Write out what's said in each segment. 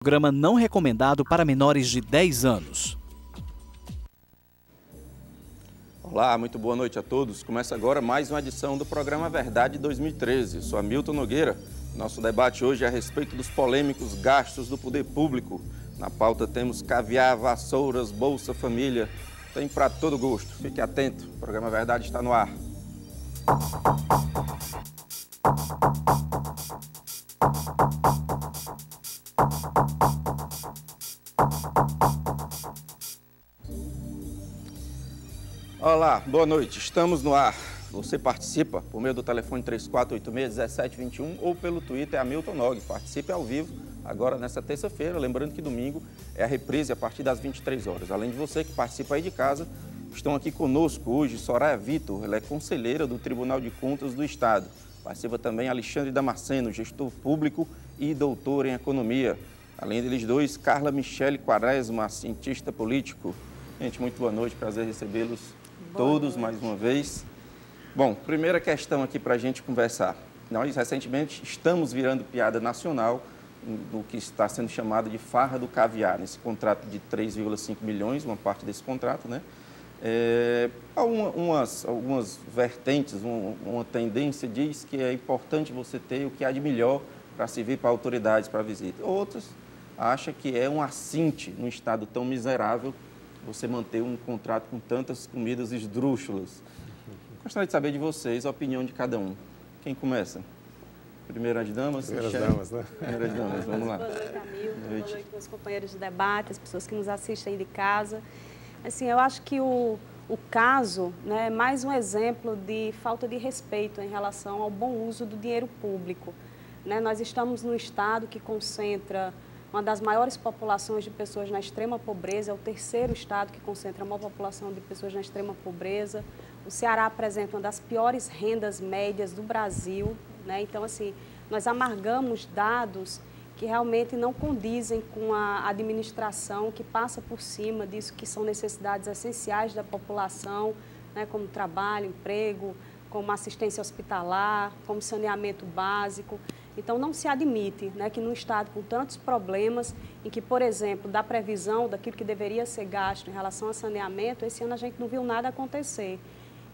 Programa não recomendado para menores de 10 anos. Olá, muito boa noite a todos. Começa agora mais uma edição do programa Verdade 2013. Eu sou Hamilton Nogueira. Nosso debate hoje é a respeito dos polêmicos gastos do poder público. Na pauta temos caviar, vassouras, Bolsa Família. Tem para todo gosto. Fique atento. O programa Verdade está no ar. Olá, boa noite. Estamos no ar. Você participa por meio do telefone 3486-1721 ou pelo Twitter Hamilton Nog. Participe ao vivo agora nesta terça-feira. Lembrando que domingo é a reprise a partir das 23 horas. Além de você que participa aí de casa, estão aqui conosco hoje Soraya Vitor. Ela é conselheira do Tribunal de Contas do Estado. Participa também Alexandre Damasceno, gestor público e doutor em economia. Além deles dois, Carla Michele Quaresma, cientista político. Gente, muito boa noite. Prazer recebê-los todos mais uma vez. Bom, primeira questão aqui para a gente conversar. Nós, recentemente, estamos virando piada nacional no que está sendo chamado de farra do caviar, nesse contrato de 3,5 milhões, uma parte desse contrato, né? Algumas vertentes, uma tendência diz que é importante você ter o que há de melhor para servir para autoridades, para visita. Outros acham que é um assinte num estado tão miserável você manter um contrato com tantas comidas esdrúxulas. Gostaria de saber de vocês a opinião de cada um. Quem começa? Primeiras damas? Primeiras damas, né? Primeiras damas, vamos lá. Boa noite, Hamilton. Boa noite, meus companheiros de debate, as pessoas que nos assistem de casa. Assim, eu acho que o caso, né, é mais um exemplo de falta de respeito em relação ao bom uso do dinheiro público. Né? Nós estamos num estado que concentra uma das maiores populações de pessoas na extrema pobreza, é o terceiro estado que concentra a maior população de pessoas na extrema pobreza. O Ceará apresenta uma das piores rendas médias do Brasil, né? Então, assim, nós amargamos dados que realmente não condizem com a administração que passa por cima disso que são necessidades essenciais da população, né? Como trabalho, emprego, como assistência hospitalar, como saneamento básico. Então, não se admite, né, que num estado com tantos problemas, em que, por exemplo, da previsão daquilo que deveria ser gasto em relação a saneamento, esse ano a gente não viu nada acontecer.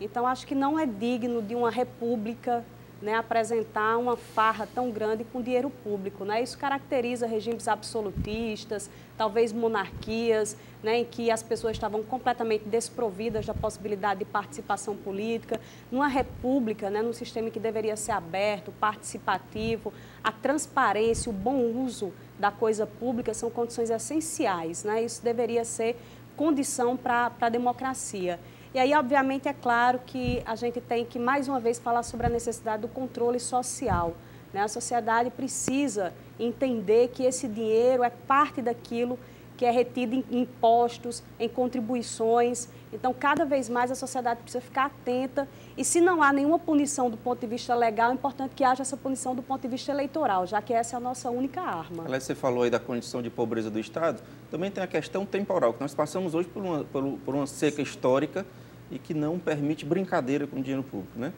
Então, acho que não é digno de uma república, né, apresentar uma farra tão grande com dinheiro público, né? Isso caracteriza regimes absolutistas, talvez monarquias, né, em que as pessoas estavam completamente desprovidas da possibilidade de participação política. Numa república, né, num sistema que deveria ser aberto, participativo, a transparência, o bom uso da coisa pública são condições essenciais, né? Isso deveria ser condição para a democracia. E aí, obviamente, é claro que a gente tem que, mais uma vez, falar sobre a necessidade do controle social, né? A sociedade precisa entender que esse dinheiro é parte daquilo que é retido em impostos, em contribuições. Então, cada vez mais a sociedade precisa ficar atenta e, se não há nenhuma punição do ponto de vista legal, é importante que haja essa punição do ponto de vista eleitoral, já que essa é a nossa única arma. Aliás, você falou aí da condição de pobreza do Estado, também tem a questão temporal, que nós passamos hoje por uma seca histórica e que não permite brincadeira com o dinheiro público, né?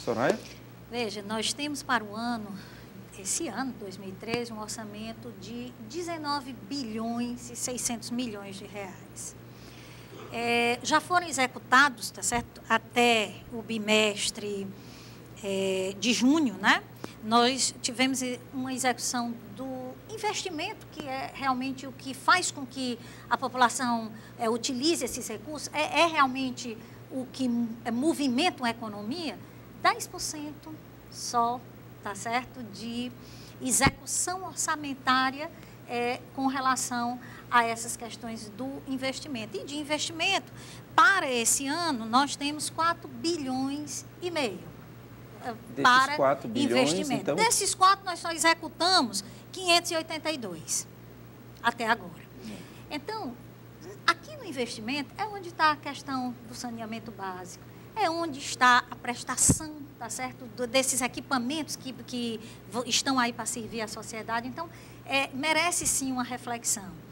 Soraya? Veja, nós temos para o ano, esse ano, 2013, um orçamento de 19 bilhões e 600 milhões de reais. Já foram executados, tá certo? Até o bimestre de junho, né? Nós tivemos uma execução do investimento, que é realmente o que faz com que a população utilize esses recursos, é realmente o que movimenta uma economia, 10% só, tá certo, de execução orçamentária com relação a essas questões do investimento. E de investimento, para esse ano, nós temos 4 bilhões e meio para 4 bilhões, investimento. então... Desses 4, nós só executamos 582 até agora. Então, aqui no investimento é onde está a questão do saneamento básico, é onde está a prestação, tá certo, desses equipamentos que estão aí para servir a sociedade. Então, merece sim uma reflexão.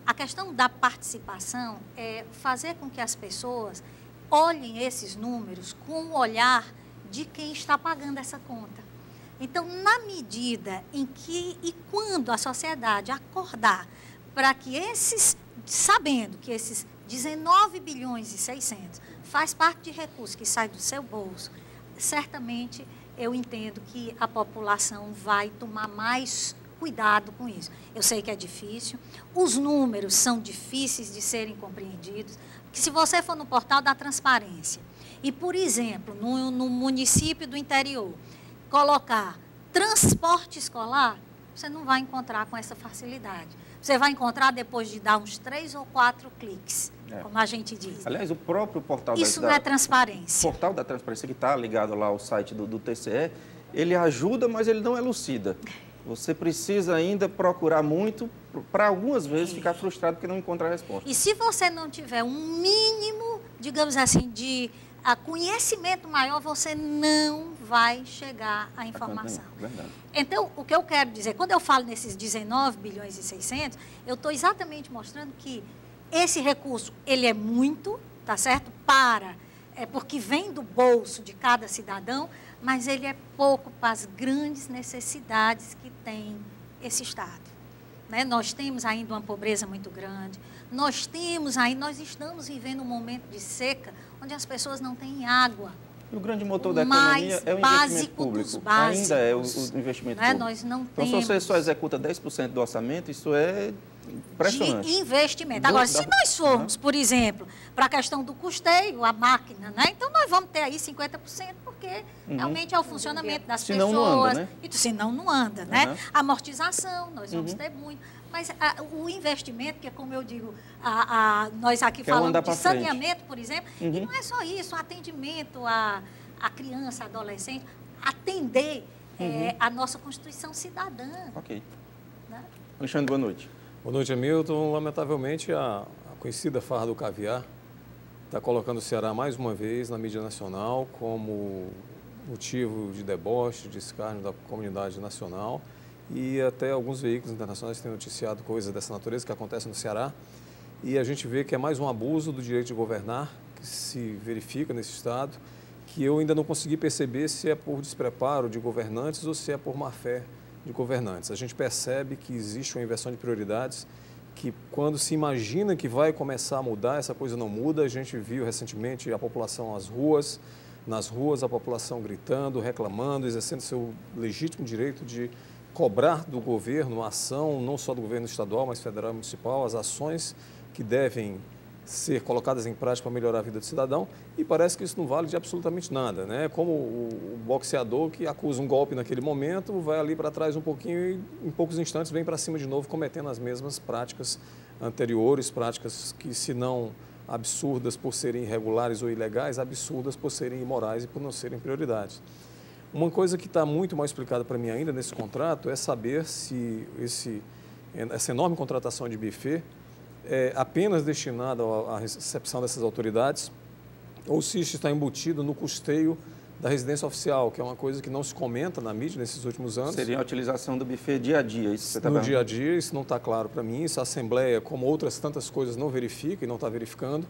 A questão da participação é fazer com que as pessoas olhem esses números com o olhar de quem está pagando essa conta. Então, na medida em que e quando a sociedade acordar para que sabendo que esses 19 bilhões e 600 faz parte de recursos que saem do seu bolso, certamente eu entendo que a população vai tomar mais cuidado com isso. Eu sei que é difícil, os números são difíceis de serem compreendidos, porque se você for no portal da transparência e, por exemplo, no município do interior, colocar transporte escolar, você não vai encontrar com essa facilidade. Você vai encontrar depois de dar uns 3 ou 4 cliques, como a gente diz. Aliás, o próprio portal Isso não é transparência. O portal da transparência, que está ligado lá ao site do TCE, ele ajuda, mas ele não elucida. Você precisa ainda procurar muito para algumas vezes ficar frustrado porque não encontra a resposta. E se você não tiver um mínimo, digamos assim, de conhecimento maior, você não vai chegar à informação. Verdade. Então, o que eu quero dizer, quando eu falo nesses 19 bilhões e 600, eu estou exatamente mostrando que esse recurso, ele é muito, tá certo? Porque vem do bolso de cada cidadão, mas ele é pouco para as grandes necessidades que tem esse Estado. Né? Nós temos ainda uma pobreza muito grande, nós estamos vivendo um momento de seca, onde as pessoas não têm água. E o grande motor da economia é o investimento público. Ainda é o investimento público. Nós não então, temos... se você só executa 10% do orçamento, isso é impressionante. De investimento. Agora, se nós formos, por exemplo, para a questão do custeio, a máquina, né? Então nós vamos ter aí 50%, porque realmente é o funcionamento das pessoas. Não anda, né? Senão não anda, né? Amortização, nós vamos ter muito. Mas o investimento, que é como eu digo, nós aqui falamos de saneamento, por exemplo, e não é só isso, o atendimento à criança, adolescente, atender a nossa Constituição cidadã. Ok. Né? Alexandre, boa noite. Boa noite, Hamilton. Lamentavelmente, a conhecida farra do caviar está colocando o Ceará mais uma vez na mídia nacional como motivo de deboche, de escárnio da comunidade nacional. E até alguns veículos internacionais têm noticiado coisas dessa natureza que acontecem no Ceará. E a gente vê que é mais um abuso do direito de governar que se verifica nesse Estado, que eu ainda não consegui perceber se é por despreparo de governantes ou se é por má-fé de governantes. A gente percebe que existe uma inversão de prioridades, que quando se imagina que vai começar a mudar, essa coisa não muda. A gente viu recentemente a população nas ruas a população gritando, reclamando, exercendo seu legítimo direito de cobrar do governo uma ação, não só do governo estadual, mas federal e municipal, as ações que devem ser colocadas em prática para melhorar a vida do cidadão, e parece que isso não vale de absolutamente nada, né? Como o boxeador que acusa um golpe naquele momento, vai ali para trás um pouquinho e em poucos instantes vem para cima de novo, cometendo as mesmas práticas anteriores, práticas que, se não absurdas por serem irregulares ou ilegais, absurdas por serem imorais e por não serem prioridades. Uma coisa que está muito mal explicada para mim ainda nesse contrato é saber se essa enorme contratação de buffet é apenas destinada à recepção dessas autoridades ou se isso está embutido no custeio da residência oficial, que é uma coisa que não se comenta na mídia nesses últimos anos. Seria a utilização do buffet dia a dia, isso você está no dia a dia, isso não está claro para mim, isso a Assembleia, como outras tantas coisas, não verifica e não está verificando,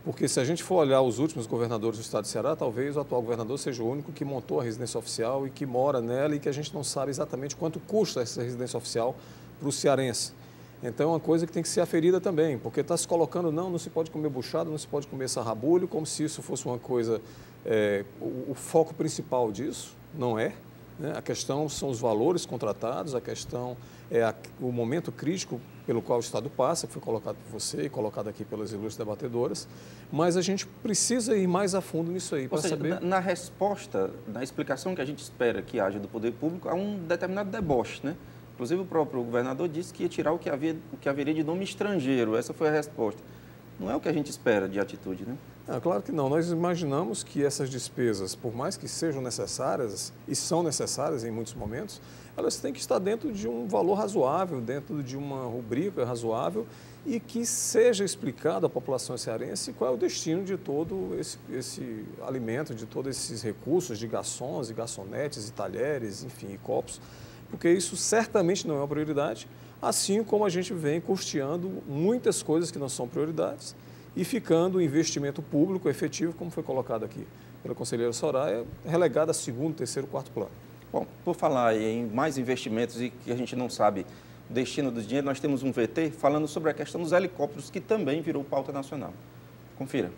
porque se a gente for olhar os últimos governadores do estado de Ceará, talvez o atual governador seja o único que montou a residência oficial e que mora nela e que a gente não sabe exatamente quanto custa essa residência oficial para o cearense. Então é uma coisa que tem que ser aferida também, porque está se colocando, não se pode comer buchada, não se pode comer sarrabulho, como se isso fosse uma coisa, o foco principal disso, não é. Né? A questão são os valores contratados, a questão é o momento crítico pelo qual o Estado passa, que foi colocado por você e colocado aqui pelas ilustres debatedoras, mas a gente precisa ir mais a fundo nisso aí, para saber... Na resposta, na explicação que a gente espera que haja do poder público, há um determinado deboche, né? Inclusive, o próprio governador disse que ia tirar o que haveria de nome estrangeiro. Essa foi a resposta. Não é o que a gente espera de atitude, né? Claro que não. Nós imaginamos que essas despesas, por mais que sejam necessárias, e são necessárias em muitos momentos, elas têm que estar dentro de um valor razoável, dentro de uma rubrica razoável e que seja explicado à população cearense qual é o destino de todo esse alimento, de todos esses recursos de garçons e garçonetes e talheres, enfim, e copos, porque isso certamente não é uma prioridade, assim como a gente vem custeando muitas coisas que não são prioridades e ficando o investimento público efetivo, como foi colocado aqui pela conselheira Soraya, relegado a segundo, terceiro, quarto plano. Bom, por falar em mais investimentos e que a gente não sabe o destino do dinheiro, nós temos um VT falando sobre a questão dos helicópteros, que também virou pauta nacional. Confira.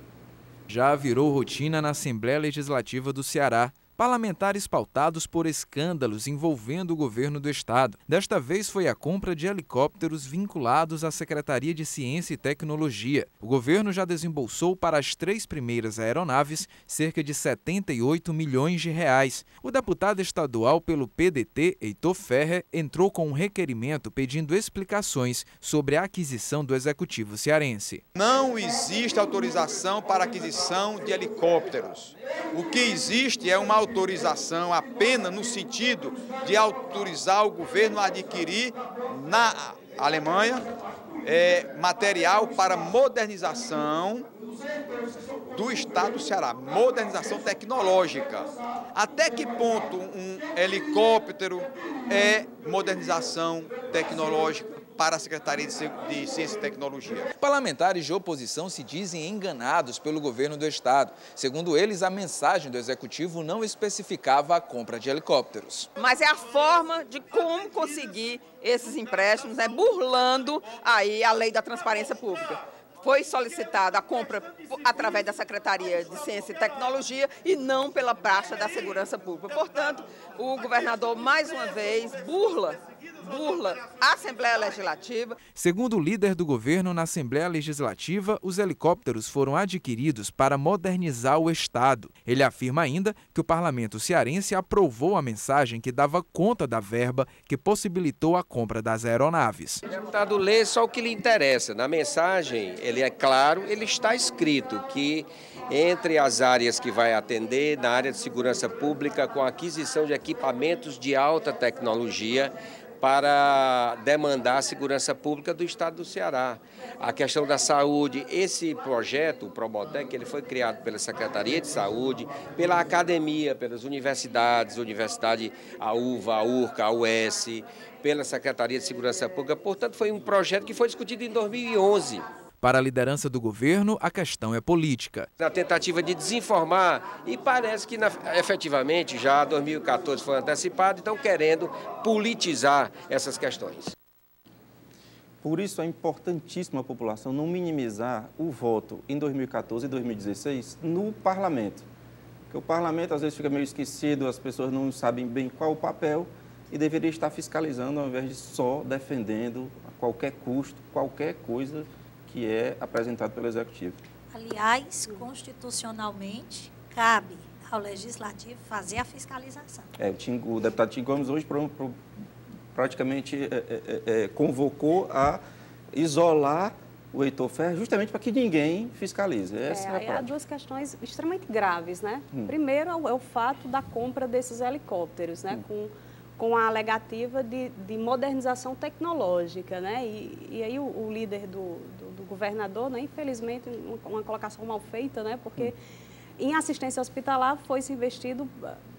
Já virou rotina na Assembleia Legislativa do Ceará. Parlamentares pautados por escândalos envolvendo o governo do estado. Desta vez foi a compra de helicópteros vinculados à Secretaria de Ciência e Tecnologia. O governo já desembolsou para as 3 primeiras aeronaves cerca de R$ 78 milhões. O deputado estadual pelo PDT, Heitor Ferrer, entrou com um requerimento pedindo explicações sobre a aquisição do executivo cearense. Não existe autorização para aquisição de helicópteros. O que existe é uma autorização apenas no sentido de autorizar o governo a adquirir na Alemanha material para modernização do estado do Ceará, modernização tecnológica. Até que ponto um helicóptero é modernização tecnológica para a Secretaria de Ciência e Tecnologia? Parlamentares de oposição se dizem enganados pelo governo do estado. Segundo eles, a mensagem do executivo não especificava a compra de helicópteros. Mas é a forma de como conseguir esses empréstimos, burlando aí a lei da transparência pública. Foi solicitada a compra através da Secretaria de Ciência e Tecnologia e não pela praça da Segurança Pública. Portanto, o governador, mais uma vez, burla a Assembleia Legislativa. Segundo o líder do governo na Assembleia Legislativa, os helicópteros foram adquiridos para modernizar o estado. Ele afirma ainda que o parlamento cearense aprovou a mensagem que dava conta da verba que possibilitou a compra das aeronaves. O deputado lê só o que lhe interessa. Na mensagem, ele é claro, ele está escrito que entre as áreas que vai atender, na área de segurança pública, com a aquisição de equipamentos de alta tecnologia, para demandar a segurança pública do estado do Ceará. A questão da saúde, esse projeto, o Promotec, ele foi criado pela Secretaria de Saúde, pela academia, pelas universidades, a UVA, a URCA, a UES, pela Secretaria de Segurança Pública. Portanto, foi um projeto que foi discutido em 2011. Para a liderança do governo, a questão é política. Na tentativa de desinformar, e parece que efetivamente já 2014 foi antecipado, estão querendo politizar essas questões. Por isso é importantíssimo a população não minimizar o voto em 2014 e 2016 no parlamento. Porque o parlamento às vezes fica meio esquecido, as pessoas não sabem bem qual o papel e deveria estar fiscalizando ao invés de só defendendo a qualquer custo, qualquer coisa que é apresentado pelo Executivo. Aliás, constitucionalmente, cabe ao Legislativo fazer a fiscalização. O deputado Tim Gomes hoje praticamente convocou a isolar o Heitor Ferrer justamente para que ninguém fiscalize. Há duas questões extremamente graves, né? Primeiro é o fato da compra desses helicópteros, né? Com a alegativa de modernização tecnológica, né? E aí o líder do governador, né? Infelizmente, uma colocação mal feita, né? Porque em assistência hospitalar foi-se investido,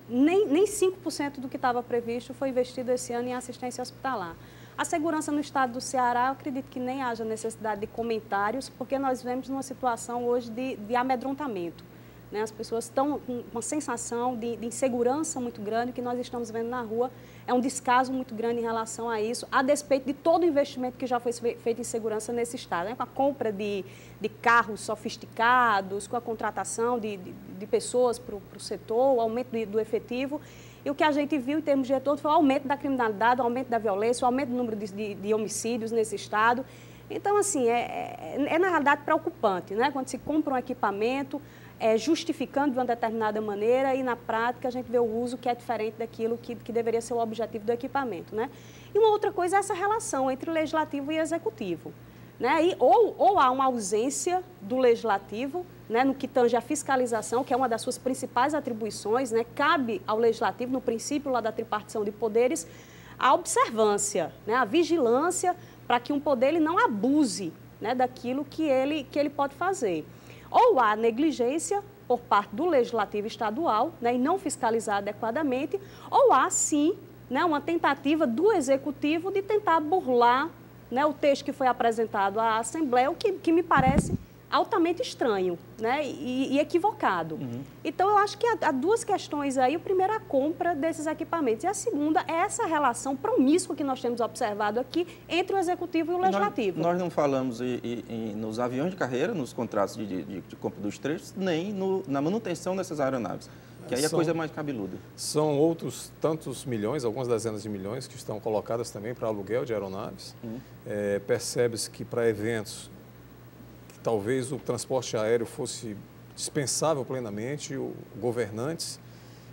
nem 5% do que estava previsto foi investido esse ano em assistência hospitalar. A segurança no estado do Ceará, eu acredito que nem haja necessidade de comentários, porque nós vemos uma situação hoje de amedrontamento. As pessoas estão com uma sensação de insegurança muito grande, que nós estamos vendo na rua. É um descaso muito grande em relação a isso, a despeito de todo o investimento que já foi feito em segurança nesse estado, né? Com a compra de carros sofisticados, com a contratação de pessoas para o setor, o aumento do efetivo. E o que a gente viu em termos de retorno foi o aumento da criminalidade, o aumento da violência, o aumento do número de homicídios nesse estado. Então, assim, na realidade preocupante, né? Quando se compra um equipamento, justificando de uma determinada maneira e, na prática, a gente vê o uso que é diferente daquilo que deveria ser o objetivo do equipamento, né? E uma outra coisa é essa relação entre o legislativo e o executivo, né? Ou há uma ausência do legislativo, né, no que tange a fiscalização, que é uma das suas principais atribuições, né? Cabe ao legislativo, no princípio lá da tripartição de poderes, a observância, né? A vigilância para que um poder ele não abuse, né, daquilo que ele pode fazer. Ou há negligência por parte do Legislativo Estadual, né, e não fiscalizar adequadamente, ou há, sim, né, uma tentativa do Executivo de tentar burlar, né, o texto que foi apresentado à Assembleia, o que me parece altamente estranho, né, e equivocado. Então, eu acho que há duas questões aí. O primeiro é a compra desses equipamentos e a segunda é essa relação promíscua que nós temos observado aqui entre o Executivo e o Legislativo. Nós não falamos nos aviões de carreira, nos contratos de compra dos trechos, nem na manutenção dessas aeronaves, que aí a coisa é mais cabeluda. São outros tantos milhões, algumas dezenas de milhões, que estão colocadas também para aluguel de aeronaves. Percebe-se que para eventos talvez o transporte aéreo fosse dispensável plenamente, governantes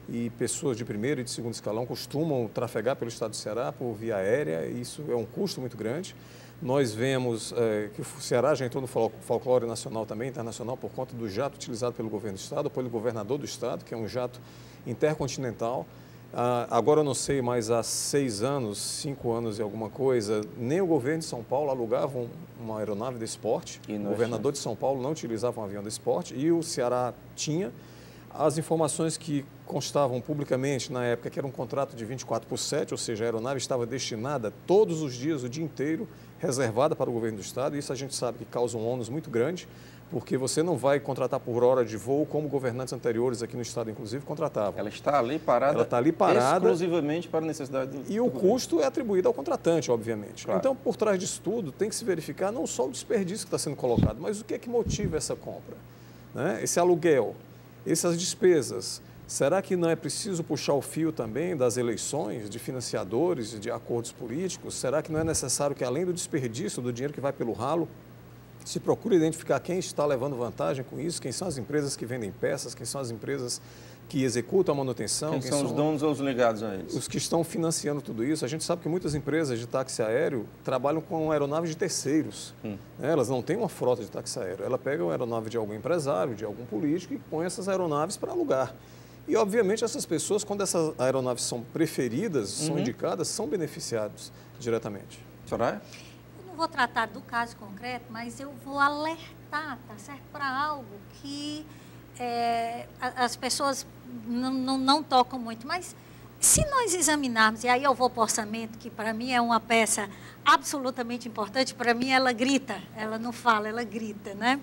e pessoas de primeiro e de segundo escalão costumam trafegar pelo estado do Ceará por via aérea, e isso é um custo muito grande. Nós vemos que o Ceará já entrou no folclore nacional também, internacional, por conta do jato utilizado pelo governo do estado, pelo governador do estado, que é um jato intercontinental. Agora eu não sei, mas há 6 anos, 5 anos e alguma coisa, nem o governo de São Paulo alugava uma aeronave desse porte. O governador de São Paulo não utilizava um avião desse porte e o Ceará tinha. As informações que constavam publicamente na época que era um contrato de 24/7, ou seja, a aeronave estava destinada todos os dias, o dia inteiro, reservada para o governo do estado. E isso a gente sabe que causa um ônus muito grande, porque você não vai contratar por hora de voo como governantes anteriores aqui no estado, inclusive, contratavam. Ela está ali parada, ela está ali parada exclusivamente para a necessidade do E o custo é atribuído ao contratante, obviamente. Claro. Então, por trás disso tudo, tem que se verificar não só o desperdício que está sendo colocado, mas o que é que motiva essa compra, né? Esse aluguel, essas despesas. Será que não é preciso puxar o fio também das eleições, de financiadores, de acordos políticos? Será que não é necessário que, além do desperdício do dinheiro que vai pelo ralo, se procure identificar quem está levando vantagem com isso, quem são as empresas que vendem peças, quem são as empresas que executam a manutenção. Quem são os donos ou os ligados a eles? Os que estão financiando tudo isso. A gente sabe que muitas empresas de táxi aéreo trabalham com aeronaves de terceiros. Elas não têm uma frota de táxi aéreo. Ela pega uma aeronave de algum empresário, de algum político e põe essas aeronaves para alugar. E, obviamente, essas pessoas, quando essas aeronaves são preferidas, são indicadas, são beneficiados diretamente. Soraya? Vou tratar do caso concreto, mas eu vou alertar, tá certo, para algo que as pessoas não tocam muito. Mas se nós examinarmos, e aí eu vou para o orçamento, que para mim é uma peça absolutamente importante, para mim ela grita, ela não fala, ela grita, né?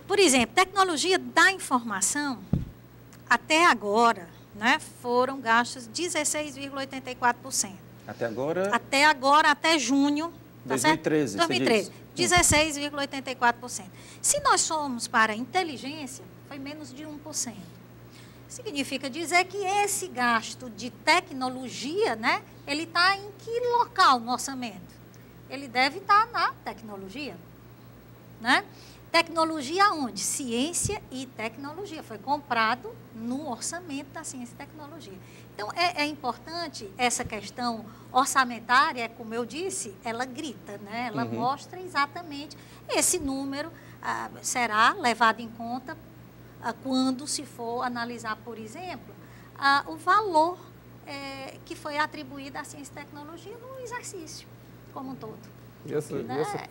Por exemplo, tecnologia da informação, até agora, né, foram gastos 16,84%. Até agora? Até agora, até junho. 2013, 2013, 16,84%. Se nós somos para a inteligência, foi menos de 1%. Significa dizer que esse gasto de tecnologia, né, ele está em que local no orçamento? Ele deve estar na tecnologia, né? Tecnologia onde? Ciência e tecnologia. Foi comprado no orçamento da ciência e tecnologia. Então, é importante essa questão orçamentária, como eu disse, ela grita, né? Ela mostra exatamente esse número, será levado em conta quando se for analisar, por exemplo, o valor que foi atribuído à ciência e tecnologia no exercício como um todo.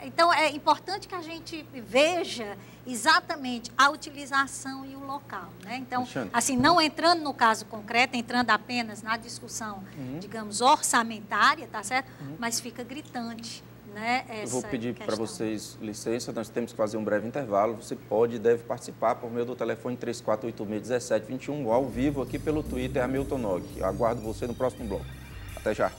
Então, é importante que a gente veja exatamente a utilização e o local, né? Então, assim, não entrando no caso concreto, entrando apenas na discussão, digamos, orçamentária, tá certo? Mas fica gritante, né, essa Eu vou pedir questão. para vocês licença, nós temos que fazer um breve intervalo. Você pode e deve participar por meio do telefone 3486-1721, ao vivo aqui pelo Twitter, Hamilton Nog. Eu aguardo você no próximo bloco. Até já.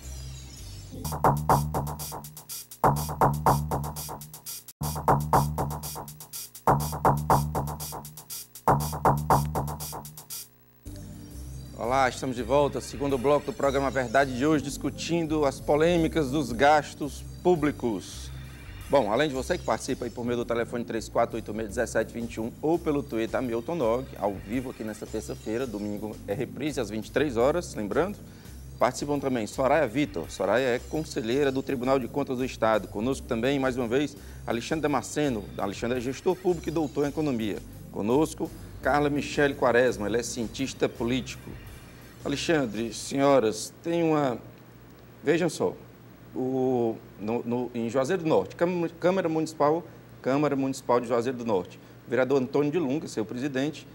Olá, estamos de volta, segundo bloco do programa Verdade de hoje, discutindo as polêmicas dos gastos públicos. Bom, além de você que participa aí por meio do telefone 3486-1721 ou pelo Twitter Hamilton Nog, ao vivo aqui nesta terça-feira, domingo é reprise às 23 horas, lembrando. Participam também Soraya Vitor. Soraya é conselheira do Tribunal de Contas do Estado. Conosco também, mais uma vez, Alexandre Damasceno. Alexandre é gestor público e doutor em economia. Conosco, Carla Michele Quaresma. Ela é cientista político. Alexandre, senhoras, tem uma... Vejam só, em Juazeiro do Norte, Câmara Municipal de Juazeiro do Norte, o vereador Antônio de Lunga, seu presidente,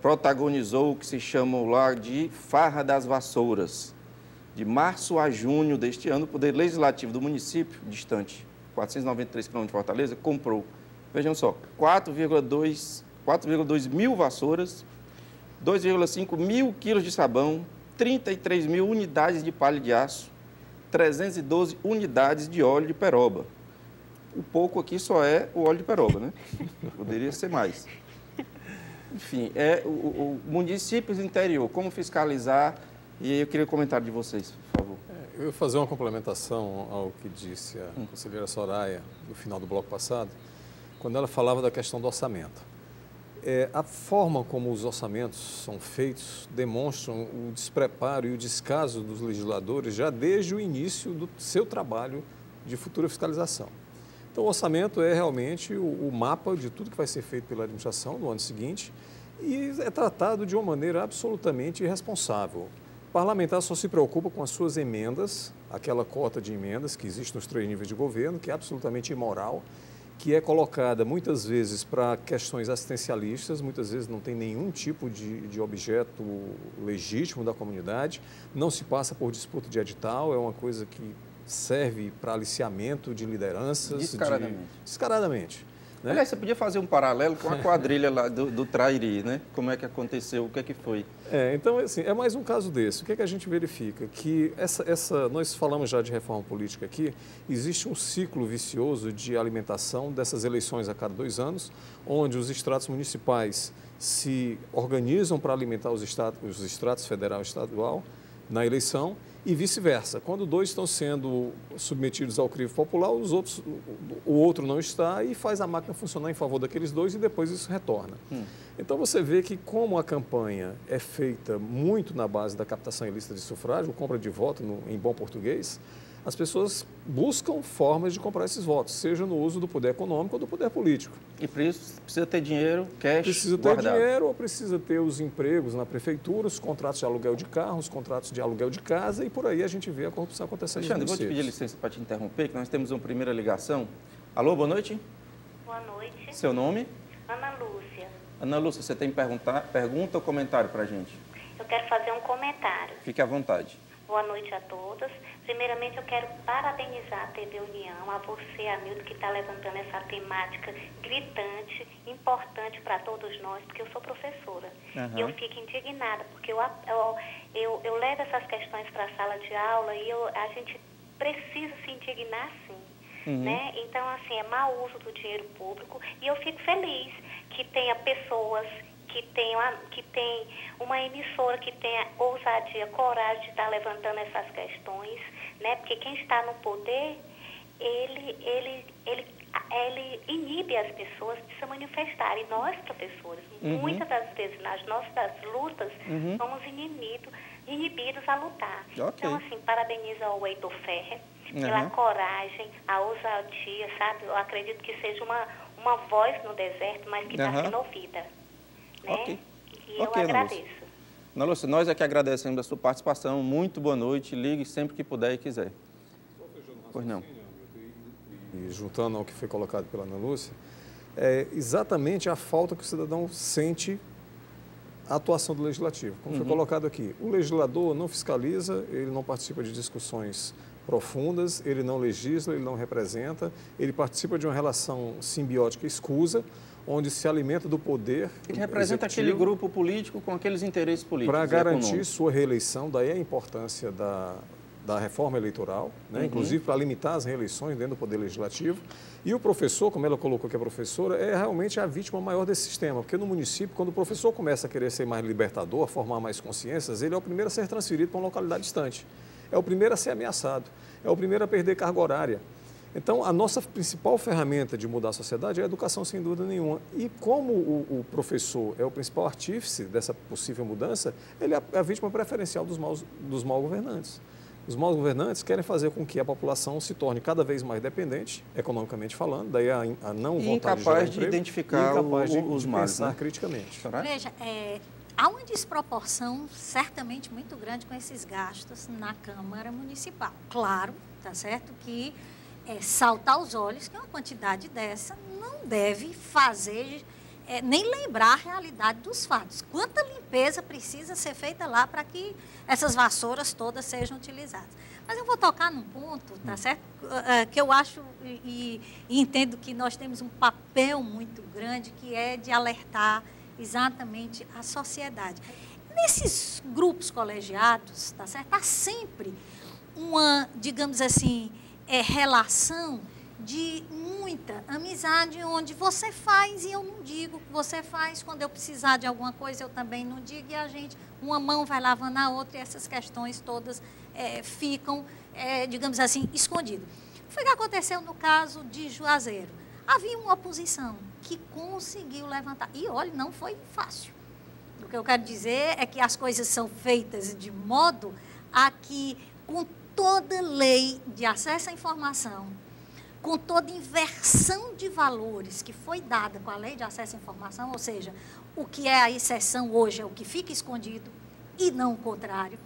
protagonizou o que se chama lá de Farra das Vassouras. De março a junho deste ano, o Poder Legislativo do município, distante 493 km de Fortaleza, comprou Vejam só, 4,2 mil vassouras, 2,5 mil quilos de sabão, 33 mil unidades de palha de aço, 312 unidades de óleo de peroba. O pouco aqui só é o óleo de peroba, né? Poderia ser mais. Enfim, o municípios do interior, como fiscalizar? E aí eu queria o comentário de vocês, por favor. Eu ia fazer uma complementação ao que disse a conselheira Soraya no final do bloco passado, quando ela falava da questão do orçamento. A forma como os orçamentos são feitos demonstram o despreparo e o descaso dos legisladores já desde o início do seu trabalho de futura fiscalização. Então, o orçamento é realmente o mapa de tudo que vai ser feito pela administração no ano seguinte e é tratado de uma maneira absolutamente irresponsável. O parlamentar só se preocupa com as suas emendas, aquela cota de emendas que existe nos 3 níveis de governo, que é absolutamente imoral, que é colocada muitas vezes para questões assistencialistas, muitas vezes não tem nenhum tipo de objeto legítimo da comunidade, não se passa por disputa de edital, é uma coisa que serve para aliciamento de lideranças. Descaradamente. Né? Aliás, você podia fazer um paralelo com a quadrilha lá do Trairi, né? Como é que aconteceu, o que é que foi? Então, assim, é mais um caso desse. O que é que a gente verifica? Que nós falamos já de reforma política aqui, existe um ciclo vicioso de alimentação dessas eleições a cada 2 anos, onde os estratos municipais se organizam para alimentar os estratos federal e estadual na eleição, e vice-versa. Quando 2 estão sendo submetidos ao crivo popular, o outro não está e faz a máquina funcionar em favor daqueles 2 e depois isso retorna. Então você vê que como a campanha é feita muito na base da captação ilícita de sufrágio, compra de voto em bom português, as pessoas buscam formas de comprar esses votos, seja no uso do poder econômico ou do poder político. E por isso precisa ter dinheiro, cash, precisa ter dinheiro ou precisa ter os empregos na prefeitura, os contratos de aluguel de carro, os contratos de aluguel de casa e por aí a gente vê a corrupção acontecendo. Alexandre, eu vou te pedir licença para te interromper, que nós temos uma primeira ligação. Alô, boa noite. Boa noite. Seu nome? Ana Lúcia. Ana Lúcia, você tem pergunta ou comentário para a gente? Eu quero fazer um comentário. Fique à vontade. Boa noite a todos. Primeiramente, eu quero parabenizar a TV União, a você, Hamilton, que está levantando essa temática gritante, importante para todos nós, porque eu sou professora. E eu fico indignada, porque eu levo essas questões para a sala de aula e a gente precisa se indignar, sim. Né? Então, assim, é mau uso do dinheiro público e eu fico feliz que tenha pessoas que tem uma emissora que tenha ousadia, coragem de estar levantando essas questões, né? Porque quem está no poder, ele inibe as pessoas de se manifestar. E nós, professores, muitas das vezes, nas nossas lutas, somos inibidos a lutar. Então, assim, parabenizo ao Heitor Ferrer pela coragem, a ousadia, sabe? Eu acredito que seja uma voz no deserto, mas que está sendo ouvida. Né? E eu agradeço. Ana Lúcia, nós é que agradecemos a sua participação. Muito boa noite. Ligue sempre que puder e quiser. Pois não. E juntando ao que foi colocado pela Ana Lúcia, é exatamente a falta que o cidadão sente a atuação do legislativo. Como foi colocado aqui, o legislador não fiscaliza, ele não participa de discussões profundas, ele não legisla, ele não representa, ele participa de uma relação simbiótica escusa, onde se alimenta do poder. Ele representa aquele grupo político com aqueles interesses políticos. Para garantir sua reeleição, daí a importância da reforma eleitoral, né? Inclusive para limitar as reeleições dentro do Poder Legislativo. E o professor, como ela colocou que é professora, é realmente a vítima maior desse sistema, porque no município, quando o professor começa a querer ser mais libertador, formar mais consciências, ele é o primeiro a ser transferido para uma localidade distante, é o primeiro a ser ameaçado, é o primeiro a perder carga horária. Então, a nossa principal ferramenta de mudar a sociedade é a educação, sem dúvida nenhuma. E como o professor é o principal artífice dessa possível mudança, ele é a vítima preferencial dos maus governantes. Os maus governantes querem fazer com que a população se torne cada vez mais dependente, economicamente falando, daí a não vontade de gerar emprego, de identificar os males, pensar criticamente. Veja, há uma desproporção certamente muito grande com esses gastos na Câmara Municipal. Claro, tá certo que saltar aos olhos que uma quantidade dessa não deve fazer nem lembrar a realidade dos fatos. Quanta limpeza precisa ser feita lá para que essas vassouras todas sejam utilizadas. Mas eu vou tocar num ponto, tá certo? Que eu acho e entendo que nós temos um papel muito grande, que é de alertar exatamente a sociedade. Nesses grupos colegiados, tá certo? Há sempre uma, digamos assim, relação de muita amizade, onde você faz e eu não digo, você faz, quando eu precisar de alguma coisa eu também não digo, e a gente, uma mão vai lavando a outra e essas questões todas ficam, digamos assim, escondidas. Foi o que aconteceu no caso de Juazeiro. Havia uma oposição que conseguiu levantar, e olha, não foi fácil. O que eu quero dizer é que as coisas são feitas de modo a que, com toda lei de acesso à informação, com toda inversão de valores que foi dada com a lei de acesso à informação, ou seja, o que é a exceção hoje é o que fica escondido e não o contrário,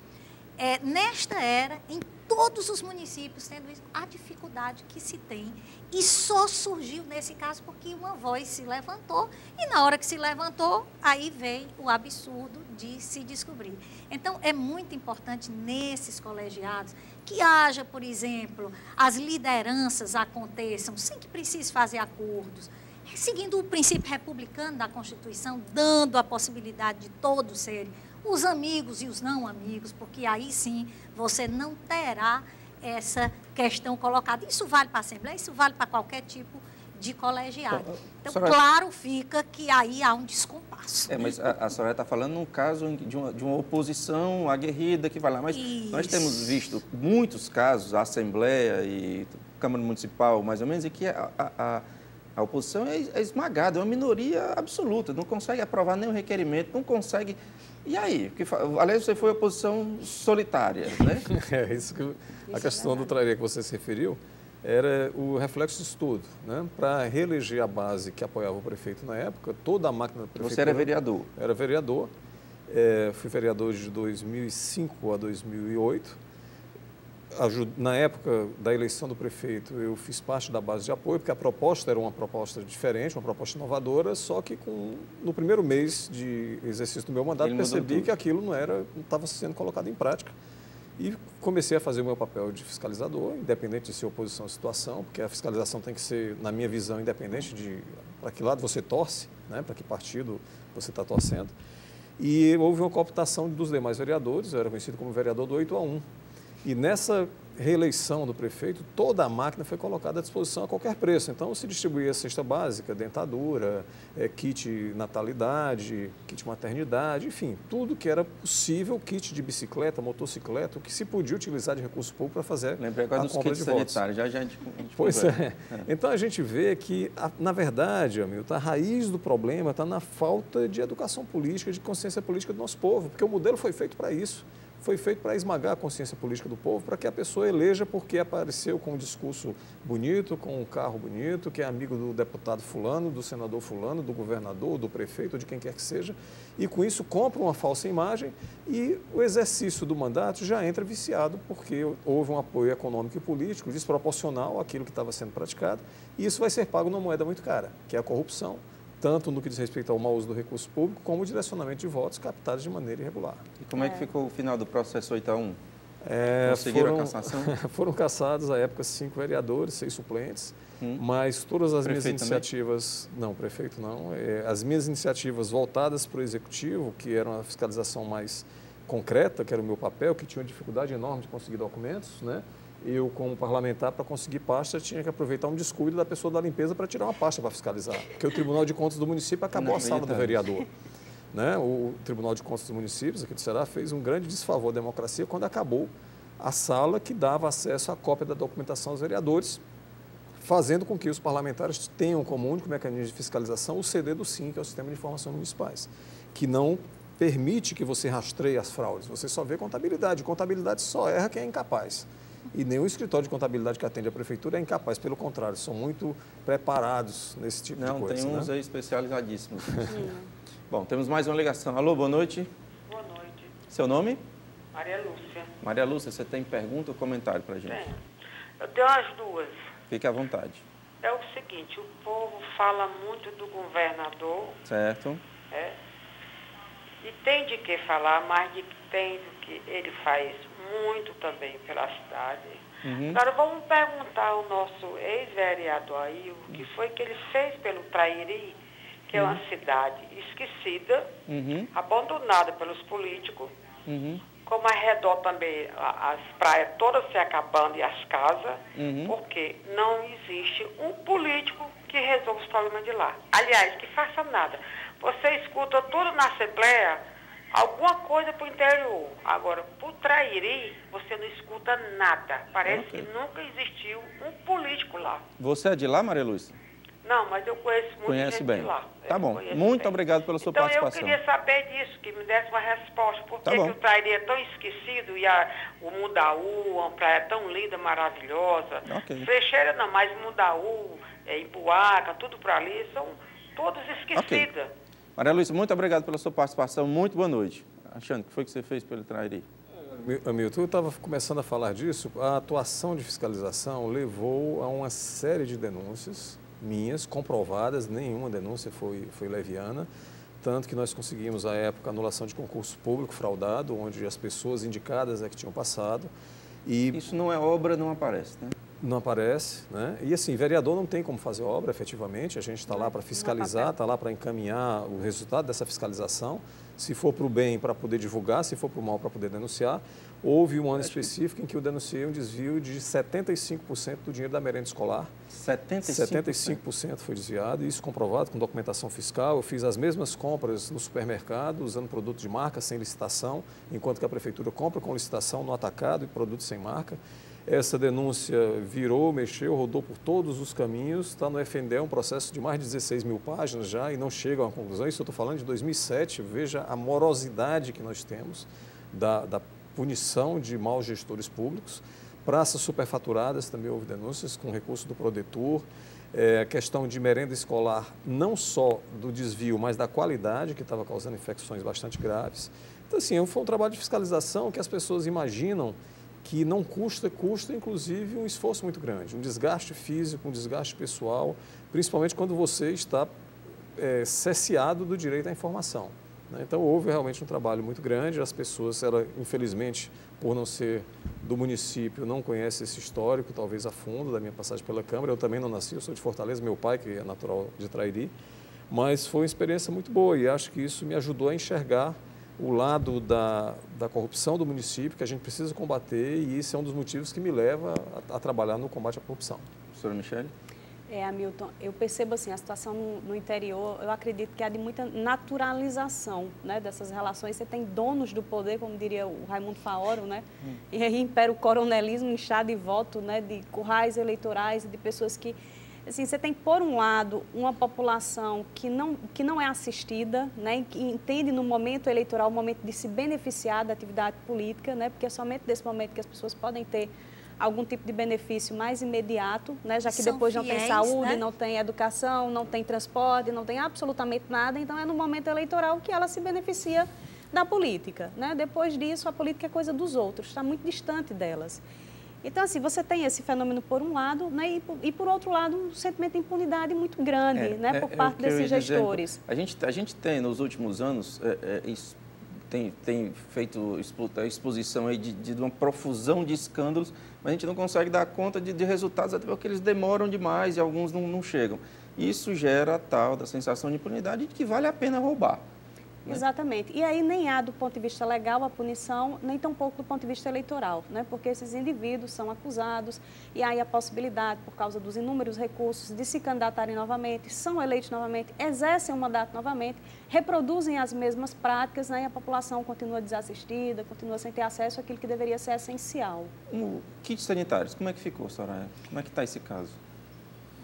nesta era, em todos os municípios, tendo isso, a dificuldade que se tem, e só surgiu nesse caso porque uma voz se levantou, e na hora que se levantou, aí veio o absurdo de se descobrir. Então, é muito importante nesses colegiados que haja, por exemplo, as lideranças aconteçam sem que precise fazer acordos, seguindo o princípio republicano da Constituição, dando a possibilidade de todos serem os amigos e os não amigos, porque aí sim você não terá essa questão colocada. Isso vale para a Assembleia, isso vale para qualquer tipo de colegiado. Então, claro fica que aí há um descompasso. Mas a senhora está falando num caso de uma oposição aguerrida que vai lá, mas isso. Nós temos visto muitos casos, a Assembleia e Câmara Municipal, mais ou menos, em que a oposição é esmagada, é uma minoria absoluta, não consegue aprovar nenhum requerimento, não consegue... E aí? Aliás, você foi oposição solitária, né? Isso que a questão do traria que você se referiu era o reflexo disso tudo, né? Para reeleger a base que apoiava o prefeito na época, toda a máquina da prefeitura... Você era vereador? Era vereador. Fui vereador de 2005 a 2008. Na época da eleição do prefeito, eu fiz parte da base de apoio, porque a proposta era uma proposta diferente, uma proposta inovadora, só que no primeiro mês de exercício do meu mandato, percebi que aquilo não estava sendo colocado em prática. E comecei a fazer o meu papel de fiscalizador, independente de ser oposição à situação, porque a fiscalização tem que ser, na minha visão, independente de para que lado você torce, né, para que partido você está torcendo. E houve uma cooptação dos demais vereadores, eu era conhecido como vereador do 8-1. E nessa reeleição do prefeito, toda a máquina foi colocada à disposição a qualquer preço. Então, se distribuía cesta básica, dentadura, kit natalidade, kit maternidade, enfim, tudo que era possível, kit de bicicleta, motocicleta, o que se podia utilizar de recurso público para fazer Lembrei agora dos kits sanitários, já a gente Pois é. Então, a gente vê que, na verdade, Hamilton, a raiz do problema está na falta de educação política, de consciência política do nosso povo, porque o modelo foi feito para isso. Foi feito para esmagar a consciência política do povo, para que a pessoa eleja porque apareceu com um discurso bonito, com um carro bonito, que é amigo do deputado fulano, do senador fulano, do governador, do prefeito, de quem quer que seja, e com isso compra uma falsa imagem e o exercício do mandato já entra viciado porque houve um apoio econômico e político desproporcional àquilo que estava sendo praticado, e isso vai ser pago numa moeda muito cara, que é a corrupção, tanto no que diz respeito ao mau uso do recurso público, como o direcionamento de votos captados de maneira irregular. E como é que ficou o final do processo 8-1? Conseguiram a cassação? Foram cassados, à época, 5 vereadores, 6 suplentes, mas todas as minhas iniciativas... Também? Não, prefeito não. As minhas iniciativas voltadas para o Executivo, que eram a fiscalização mais concreta, que era o meu papel, que tinha uma dificuldade enorme de conseguir documentos, né? Eu, como parlamentar, para conseguir pasta, tinha que aproveitar um descuido da pessoa da limpeza para tirar uma pasta para fiscalizar. Porque o Tribunal de Contas do município acabou a sala do vereador. Né? O Tribunal de Contas dos Municípios, aqui do Ceará, fez um grande desfavor à democracia quando acabou a sala que dava acesso à cópia da documentação aos vereadores, fazendo com que os parlamentares tenham como único mecanismo de fiscalização o CD do SIM, que é o Sistema de Informações Municipais, que não permite que você rastreie as fraudes. Você só vê contabilidade. Contabilidade só erra quem é incapaz. E nenhum escritório de contabilidade que atende a prefeitura é incapaz, pelo contrário, são muito preparados nesse tipo de coisa. Não, tem uns aí especializadíssimos. Bom, temos mais uma ligação. Alô, boa noite. Boa noite. Seu nome? Maria Lúcia. Maria Lúcia, você tem pergunta ou comentário para a gente? Tenho. Eu tenho as duas. Fique à vontade. É o seguinte, o povo fala muito do governador, Certo. E tem de que falar, mas tem do que ele faz muito também pela cidade. Agora vamos perguntar ao nosso ex-vereador aí o que foi que ele fez pelo Trairi, que é uma cidade esquecida, abandonada pelos políticos, como ao redor também as praias todas se acabando e as casas, porque não existe um político que resolva os problemas de lá. Aliás, que faça nada. Você escuta tudo na Assembleia, alguma coisa para o interior. Agora, para o Trairi, você não escuta nada. Parece que nunca existiu um político lá. Você é de lá, Maria Lúcia? Não, mas eu conheço muita gente bem. de lá. Tá bom. Muito obrigado pela sua participação. Então, eu queria saber disso, que me desse uma resposta. Por que o Trairi é tão esquecido e o Mundaú, uma praia tão linda, maravilhosa. Freixeira não, mas Mundaú, Ipuaca, tudo para ali, são todos esquecidos. Maria Lúcia, muito obrigado pela sua participação. Muito boa noite. Alexandre, o que foi que você fez pelo Trairi? Hamilton, eu estava começando a falar disso. A atuação de fiscalização levou a uma série de denúncias minhas, comprovadas, nenhuma denúncia foi leviana, tanto que nós conseguimos, à época, anulação de concurso público fraudado, onde as pessoas indicadas é que tinham passado. E isso não é obra, não aparece, né? Não aparece, né? E assim, vereador não tem como fazer obra, efetivamente, a gente está lá para fiscalizar, está lá para encaminhar o resultado dessa fiscalização, se for para o bem, para poder divulgar, se for para o mal, para poder denunciar. Houve um ano específico em que eu denunciei um desvio de 75% do dinheiro da merenda escolar. 75% foi desviado, isso comprovado com documentação fiscal. Eu fiz as mesmas compras no supermercado, usando produto de marca, sem licitação, enquanto que a prefeitura compra com licitação no atacado e produto sem marca. Essa denúncia virou, mexeu, rodou por todos os caminhos, está no FNDE, um processo de mais de 16 mil páginas já e não chega a uma conclusão. Isso eu estou falando de 2007, veja a morosidade que nós temos da punição de maus gestores públicos. Praças superfaturadas, também houve denúncias com recurso do Prodetur. A questão de merenda escolar, não só do desvio, mas da qualidade, que estava causando infecções bastante graves. Então, assim, foi um trabalho de fiscalização que as pessoas imaginam que não custa inclusive um esforço muito grande, um desgaste físico, um desgaste pessoal, principalmente quando você está cesseado do direito à informação, né? Então, houve realmente um trabalho muito grande, as pessoas, infelizmente, por não ser do município, não conhecem esse histórico, talvez a fundo, da minha passagem pela Câmara. Eu também não nasci, eu sou de Fortaleza, meu pai, que é natural de Trairi, mas foi uma experiência muito boa e acho que isso me ajudou a enxergar o lado da corrupção do município, que a gente precisa combater, e isso é um dos motivos que me leva a trabalhar no combate à corrupção. Professora Michele? Hamilton, eu percebo assim, a situação no interior, eu acredito que há de muita naturalização, né, dessas relações. Você tem donos do poder, como diria o Raimundo Faoro, né? E aí impera o coronelismo inchado de voto, né, de currais eleitorais, de pessoas que... Assim, você tem, por um lado, uma população que não é assistida, né, que entende no momento eleitoral o momento de se beneficiar da atividade política, né, porque é somente nesse momento que as pessoas podem ter algum tipo de benefício mais imediato, né, já que depois não tem saúde, né? Não tem educação, não tem transporte, não tem absolutamente nada. Então, é no momento eleitoral que ela se beneficia da política, né? Depois disso, a política é coisa dos outros, está muito distante delas. Então, assim, você tem esse fenômeno por um lado, né, e por outro lado, um sentimento de impunidade muito grande, né, por parte desses gestores. A gente tem, nos últimos anos, tem feito a exposição aí de uma profusão de escândalos, mas a gente não consegue dar conta de resultados, até porque eles demoram demais e alguns não chegam. Isso gera a tal da sensação de impunidade de que vale a pena roubar. Exatamente. E aí nem há, do ponto de vista legal, a punição, nem tampouco do ponto de vista eleitoral, né? Porque esses indivíduos são acusados e aí a possibilidade, por causa dos inúmeros recursos, de se candidatarem novamente, são eleitos novamente, exercem o mandato novamente, reproduzem as mesmas práticas, né? E a população continua desassistida, continua sem ter acesso àquilo que deveria ser essencial. Kits sanitários, como é que ficou, Soraya? Como é que está esse caso?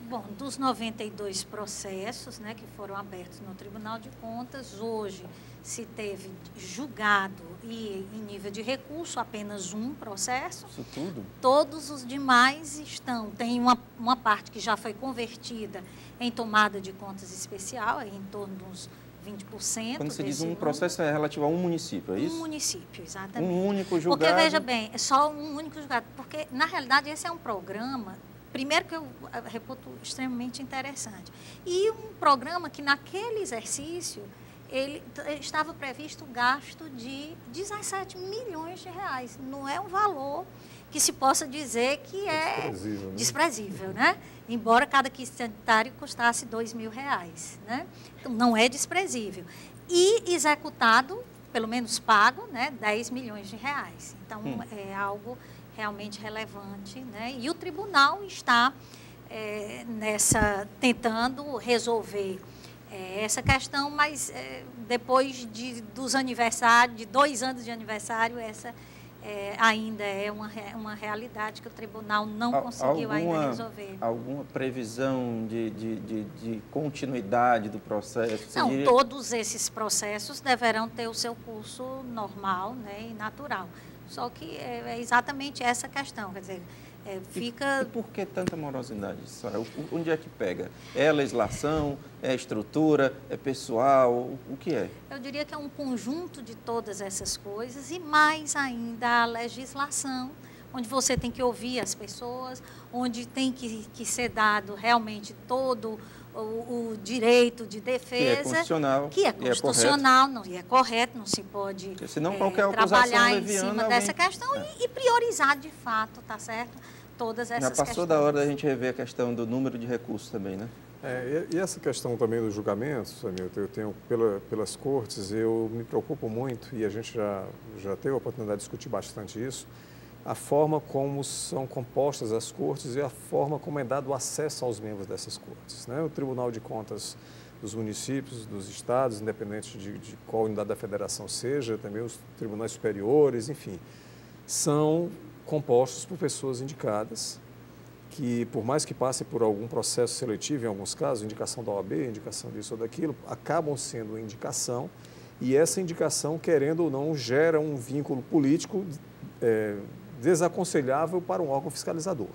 Bom, dos 92 processos, né, que foram abertos no Tribunal de Contas, hoje se teve julgado e em nível de recurso apenas um processo. Isso tudo? Todos os demais tem uma parte que já foi convertida em tomada de contas especial, em torno de uns 20%. Quando você diz um processo, é relativo a um município, é isso? Um município, exatamente. Um único julgado. Porque, veja bem, é só um único julgado. Porque, na realidade, esse é um programa primeiro que eu reputo extremamente interessante. E um programa que naquele exercício ele estava previsto um gasto de 17 milhões de reais. Não é um valor que se possa dizer que é desprezível, né? Embora cada kit sanitário custasse R$2.000, né? Então, não é desprezível. E executado, pelo menos pago, né, 10 milhões de reais. Então, é algo realmente relevante, né? E o tribunal está tentando resolver essa questão, mas depois dos aniversários, de 2 anos de aniversário, essa ainda é uma realidade que o tribunal não conseguiu ainda resolver. Alguma previsão de continuidade do processo? Não, todos esses processos deverão ter o seu curso normal, né, e natural. Só que é exatamente essa questão, quer dizer, fica... E por que tanta morosidade, senhora? Onde é que pega? É a legislação, é a estrutura, é pessoal, o que é? Eu diria que é um conjunto de todas essas coisas e mais ainda a legislação, onde você tem que ouvir as pessoas, onde tem que ser dado realmente todo o direito de defesa, que é constitucional, e é correto, não se pode trabalhar em cima dessa questão e priorizar de fato, tá certo? Todas essas questões. Já passou da hora da gente rever a questão do número de recursos também, né? E essa questão também dos julgamentos, Hamilton, eu tenho pelas cortes, eu me preocupo muito, e a gente já teve a oportunidade de discutir bastante isso, a forma como são compostas as cortes e a forma como é dado o acesso aos membros dessas cortes, né? O Tribunal de Contas dos municípios, dos estados, independente de qual unidade da federação seja, também os tribunais superiores, enfim, são compostos por pessoas indicadas, que por mais que passe por algum processo seletivo, em alguns casos, indicação da OAB, indicação disso ou daquilo, acabam sendo indicação, e essa indicação, querendo ou não, gera um vínculo político desaconselhável para um órgão fiscalizador.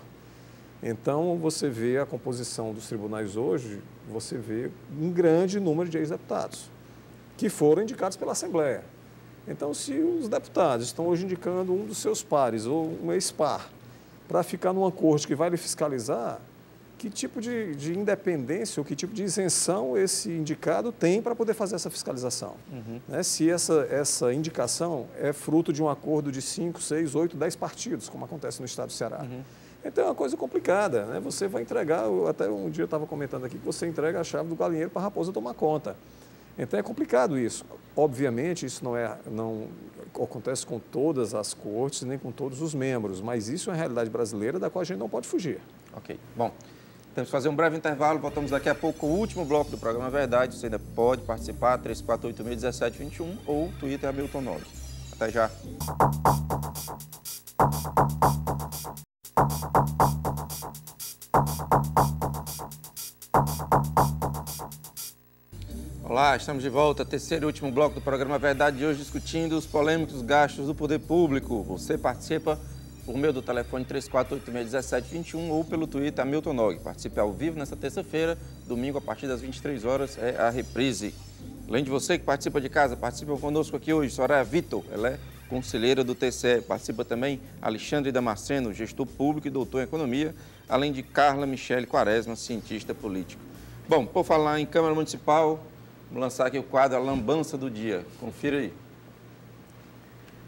Então, você vê a composição dos tribunais hoje, você vê um grande número de ex-deputados que foram indicados pela Assembleia. Então, se os deputados estão hoje indicando um dos seus pares ou um ex-par para ficar numa corte que vai lhe fiscalizar, que tipo de independência ou que tipo de isenção esse indicado tem para poder fazer essa fiscalização? Né? Se essa indicação é fruto de um acordo de 5, 6, 8, 10 partidos, como acontece no estado do Ceará. Então, é uma coisa complicada, né? Você vai entregar, até um dia eu estava comentando aqui, que você entrega a chave do galinheiro para a raposa tomar conta. Então, é complicado isso. Obviamente, isso não acontece com todas as cortes, nem com todos os membros, mas isso é uma realidade brasileira da qual a gente não pode fugir. Ok, bom. Temos que fazer um breve intervalo, voltamos daqui a pouco com o último bloco do programa Verdade. Você ainda pode participar, 3486-1721 ou Twitter Hamilton 9. Até já. Olá, estamos de volta, terceiro e último bloco do programa Verdade de hoje, discutindo os polêmicos gastos do poder público. Você participa por meio do telefone 3486-1721 ou pelo Twitter Hamilton Nog. Participe ao vivo nesta terça-feira, domingo a partir das 23 horas é a reprise. Além de você que participa de casa, participa conosco aqui hoje, Soraya Vitor, ela é conselheira do TCE. Participa também Alexandre Damasceno, gestor público e doutor em economia, além de Carla Michele Quaresma, cientista político. Bom, por falar em Câmara Municipal, vamos lançar aqui o quadro A Lambança do Dia. Confira aí.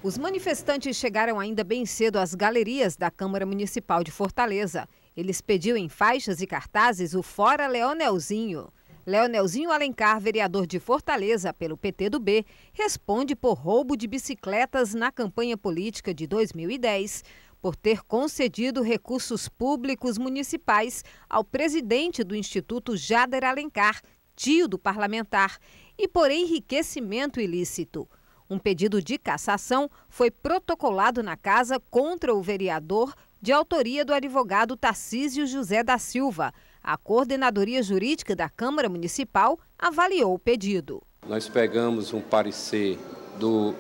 Os manifestantes chegaram ainda bem cedo às galerias da Câmara Municipal de Fortaleza. Eles pediam em faixas e cartazes o Fora Leonelzinho. Leonelzinho Alencar, vereador de Fortaleza pelo PT do B, responde por roubo de bicicletas na campanha política de 2010, por ter concedido recursos públicos municipais ao presidente do Instituto Jader Alencar, tio do parlamentar, e por enriquecimento ilícito. Um pedido de cassação foi protocolado na casa contra o vereador, de autoria do advogado Tarcísio José da Silva. A Coordenadoria Jurídica da Câmara Municipal avaliou o pedido. Nós pegamos um parecer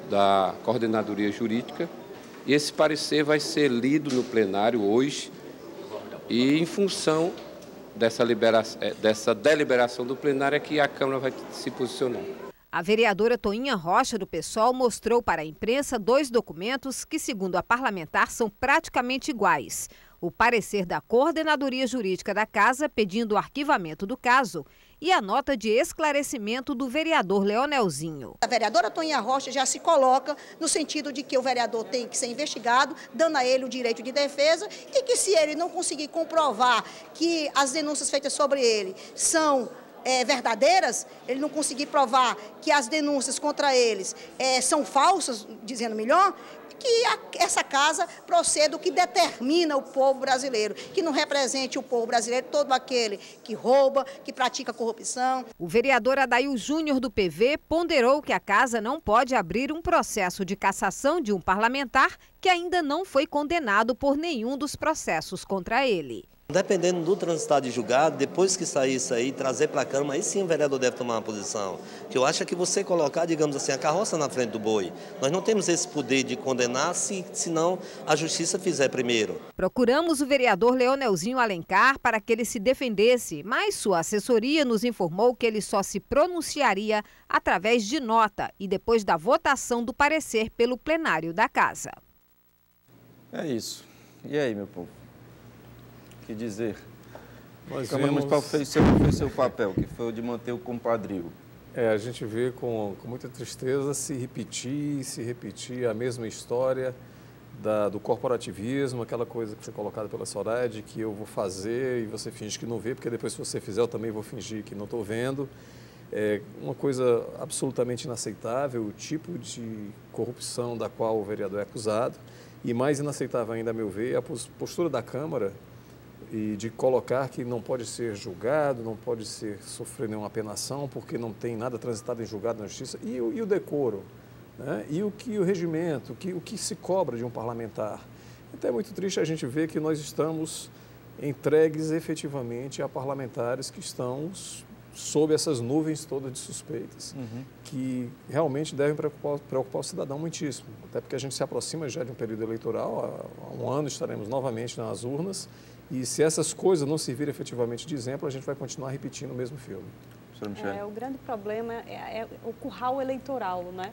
da Coordenadoria Jurídica e esse parecer vai ser lido no plenário hoje e em função dessa deliberação do plenário é que a Câmara vai se posicionar. A vereadora Toinha Rocha, do PSOL, mostrou para a imprensa 2 documentos que, segundo a parlamentar, são praticamente iguais. o parecer da Coordenadoria Jurídica da Casa pedindo o arquivamento do caso e a nota de esclarecimento do vereador Leonelzinho. A vereadora Toninha Rocha já se coloca no sentido de que o vereador tem que ser investigado, dando a ele o direito de defesa e que se ele não conseguir comprovar que as denúncias feitas sobre ele são verdadeiras, ele não conseguir provar que as denúncias contra eles são falsas, dizendo melhor, que essa casa proceda o que determina o povo brasileiro, que não represente o povo brasileiro, todo aquele que rouba, que pratica corrupção. O vereador Adail Júnior do PV ponderou que a casa não pode abrir um processo de cassação de um parlamentar que ainda não foi condenado por nenhum dos processos contra ele. Dependendo do transitar de julgado, depois que sair isso aí, trazer para a Câmara, aí sim o vereador deve tomar uma posição. Que eu acho que você colocar, digamos assim, a carroça na frente do boi. Nós não temos esse poder de condenar se não a justiça fizer primeiro. Procuramos o vereador Leonelzinho Alencar para que ele se defendesse, mas sua assessoria nos informou que ele só se pronunciaria através de nota e depois da votação do parecer pelo plenário da Casa. É isso. E aí, meu povo? O que dizer? Nós a Câmara Municipal fez seu papel, que foi o de manter o compadrio. A gente vê com muita tristeza se repetir a mesma história do corporativismo, aquela coisa que foi colocada pela Soraya, de que eu vou fazer e você finge que não vê, porque depois se você fizer eu também vou fingir que não estou vendo. É uma coisa absolutamente inaceitável, o tipo de corrupção da qual o vereador é acusado, e mais inaceitável ainda, a meu ver, é a postura da Câmara e de colocar que não pode ser julgado, não pode sofrer nenhuma apenação, porque não tem nada transitado em julgado na Justiça, e o decoro, né? E o regimento, o que se cobra de um parlamentar. Então é muito triste a gente ver que nós estamos entregues efetivamente a parlamentares que estão sob essas nuvens todas de suspeitas, que realmente devem preocupar o cidadão muitíssimo, até porque a gente se aproxima já de um período eleitoral, há um ano estaremos novamente nas urnas, e se essas coisas não servirem efetivamente de exemplo, a gente vai continuar repetindo o mesmo filme. O grande problema é o curral eleitoral, né?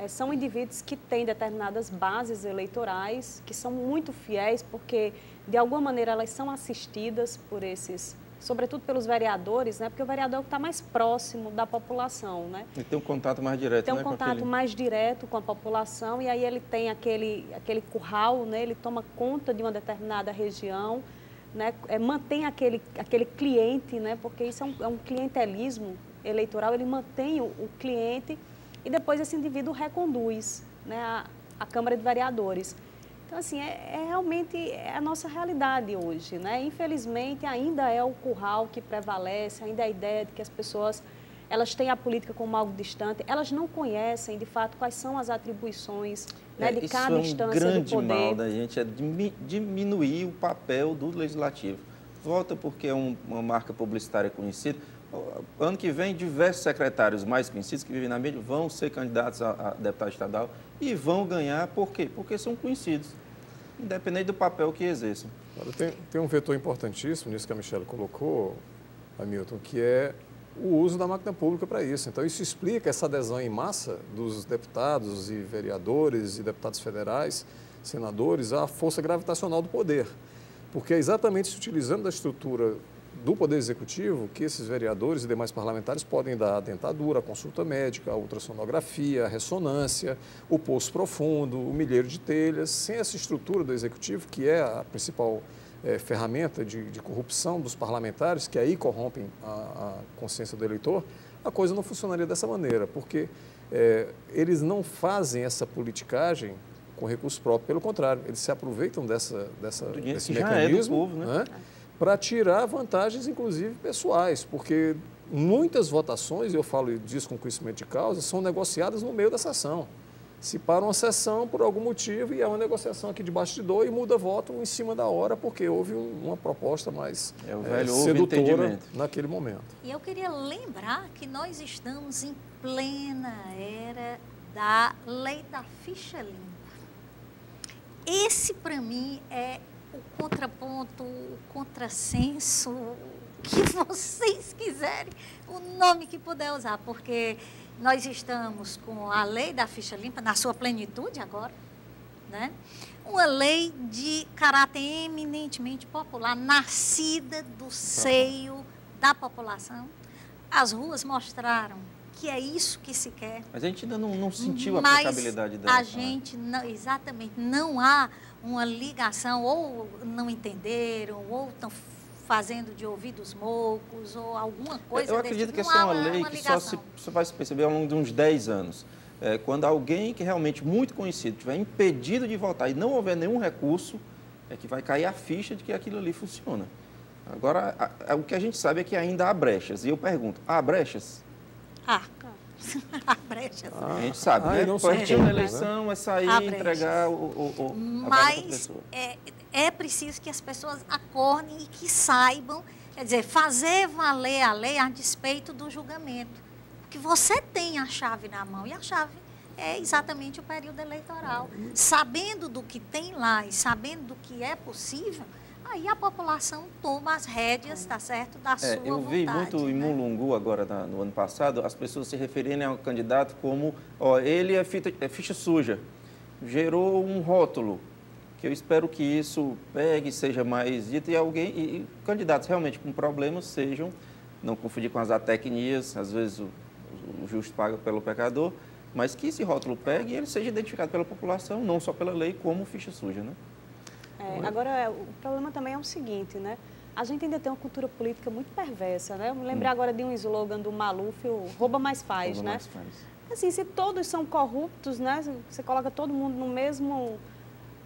São indivíduos que têm determinadas bases eleitorais, que são muito fiéis, porque de alguma maneira elas são assistidas por esses, sobretudo pelos vereadores, né? Porque o vereador está mais próximo da população, né? E tem um contato mais direto, tem um contato mais direto com a população, e aí ele tem aquele curral, né? Ele toma conta de uma determinada região, né? Mantém aquele cliente, né? Porque isso é um clientelismo eleitoral, ele mantém o cliente e depois esse indivíduo reconduz, né? a Câmara de Vereadores. Então, assim, realmente a nossa realidade hoje, né? Infelizmente, ainda é o curral que prevalece, ainda é a ideia de que as pessoas, elas têm a política como algo distante, elas não conhecem, de fato, quais são as atribuições, né, de cada instância do poder. Isso é um grande mal da gente, é diminuir o papel do Legislativo. Volta porque é uma marca publicitária conhecida. Ano que vem, diversos secretários mais conhecidos que vivem na mídia vão ser candidatos a deputado estadual e vão ganhar. Por quê? Porque são conhecidos, independente do papel que exerçam. Tem um vetor importantíssimo nisso que a Michelle colocou, Hamilton, que é o uso da máquina pública para isso. Então, isso explica essa adesão em massa dos deputados e vereadores e deputados federais, senadores, à força gravitacional do poder. Porque é exatamente se utilizando da estrutura do Poder Executivo que esses vereadores e demais parlamentares podem dar a dentadura, a consulta médica, a ultrassonografia, a ressonância, o poço profundo, o milheiro de telhas. Sem essa estrutura do Executivo, que é a principal ferramenta de corrupção dos parlamentares, que aí corrompem a consciência do eleitor, a coisa não funcionaria dessa maneira, porque eles não fazem essa politicagem com recursos próprios, pelo contrário, eles se aproveitam desse mecanismo, né? Para tirar vantagens, inclusive, pessoais, porque muitas votações, eu falo disso com conhecimento de causa, são negociadas no meio da sessão. Se para uma sessão por algum motivo e é uma negociação aqui de bastidor e muda voto em cima da hora, porque houve uma proposta mais sedutora naquele momento. E eu queria lembrar que nós estamos em plena era da lei da ficha limpa. Esse, para mim, é o contraponto, o contrassenso, o que vocês quiserem, o nome que puder usar, porque nós estamos com a lei da ficha limpa na sua plenitude agora, né? Uma lei de caráter eminentemente popular, nascida do seio da população. As ruas mostraram que é isso que se quer. Mas a gente ainda não sentiu a aplicabilidade dela. A gente, não, exatamente, não há uma ligação, ou não entenderam, ou estão fazendo de ouvidos moucos, ou alguma coisa. Eu acredito que essa é uma lei que só vai se perceber ao longo de uns 10 anos. Quando alguém que realmente muito conhecido tiver impedido de votar e não houver nenhum recurso, é que vai cair a ficha de que aquilo ali funciona. Agora, o que a gente sabe é que ainda há brechas. E eu pergunto, há brechas? Há brechas. A gente sabe, né? Partir na eleição é sair e entregar a pessoa. É preciso que as pessoas acordem e que saibam, quer dizer, fazer valer a lei a despeito do julgamento. Porque você tem a chave na mão, e a chave é exatamente o período eleitoral. Sabendo do que tem lá e sabendo do que é possível, aí a população toma as rédeas, tá certo, da sua vontade. Eu vi muito em Mulungu agora, no ano passado, as pessoas se referirem ao candidato como, ele é ficha suja, gerou um rótulo, que eu espero que isso pegue, seja mais dito, e candidatos realmente com problemas sejam, não confundir com as atecnias, às vezes o justo paga pelo pecador, mas que esse rótulo pegue e ele seja identificado pela população, não só pela lei, como ficha suja, né? Agora, o problema também é o seguinte, né? A gente ainda tem uma cultura política muito perversa, né? Eu me lembrei agora de um slogan do Maluf, o rouba mais faz, né? Mais faz. Assim, se todos são corruptos, né? Você coloca todo mundo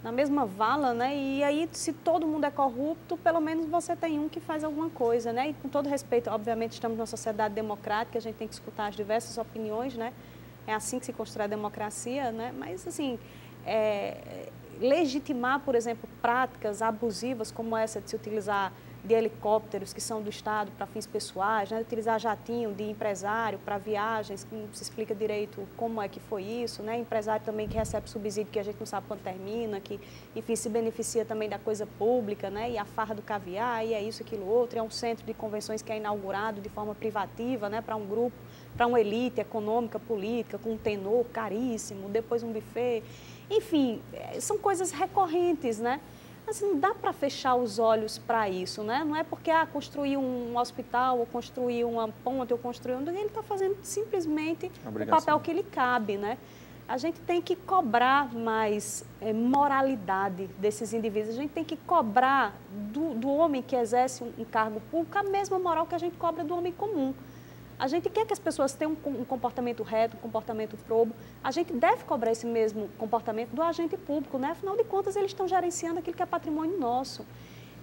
na mesma vala, né? E aí, se todo mundo é corrupto, pelo menos você tem um que faz alguma coisa, né? E com todo respeito, obviamente, estamos numa sociedade democrática, a gente tem que escutar as diversas opiniões, né? É assim que se constrói a democracia, né? Mas, assim, legitimar, por exemplo, práticas abusivas como essa de se utilizar de helicópteros que são do Estado para fins pessoais, né? Utilizar jatinho de empresário para viagens, que não se explica direito como é que foi isso, né? Empresário também que recebe subsídio que a gente não sabe quando termina, que, enfim, se beneficia também da coisa pública, né? E a farra do caviar, e é isso, aquilo, outro. É um centro de convenções que é inaugurado de forma privativa, né? Para um grupo, para uma elite econômica, política, com um tenor caríssimo, depois um buffet. Enfim, são coisas recorrentes, né? Assim, não dá para fechar os olhos para isso, né? Não é porque construir um hospital, ou construir uma ponte, ou construir ele está fazendo simplesmente o papel que lhe cabe, né? A gente tem que cobrar mais moralidade desses indivíduos, a gente tem que cobrar do homem que exerce um cargo público a mesma moral que a gente cobra do homem comum. A gente quer que as pessoas tenham um comportamento reto, um comportamento probo. A gente deve cobrar esse mesmo comportamento do agente público, né? Afinal de contas, eles estão gerenciando aquilo que é patrimônio nosso.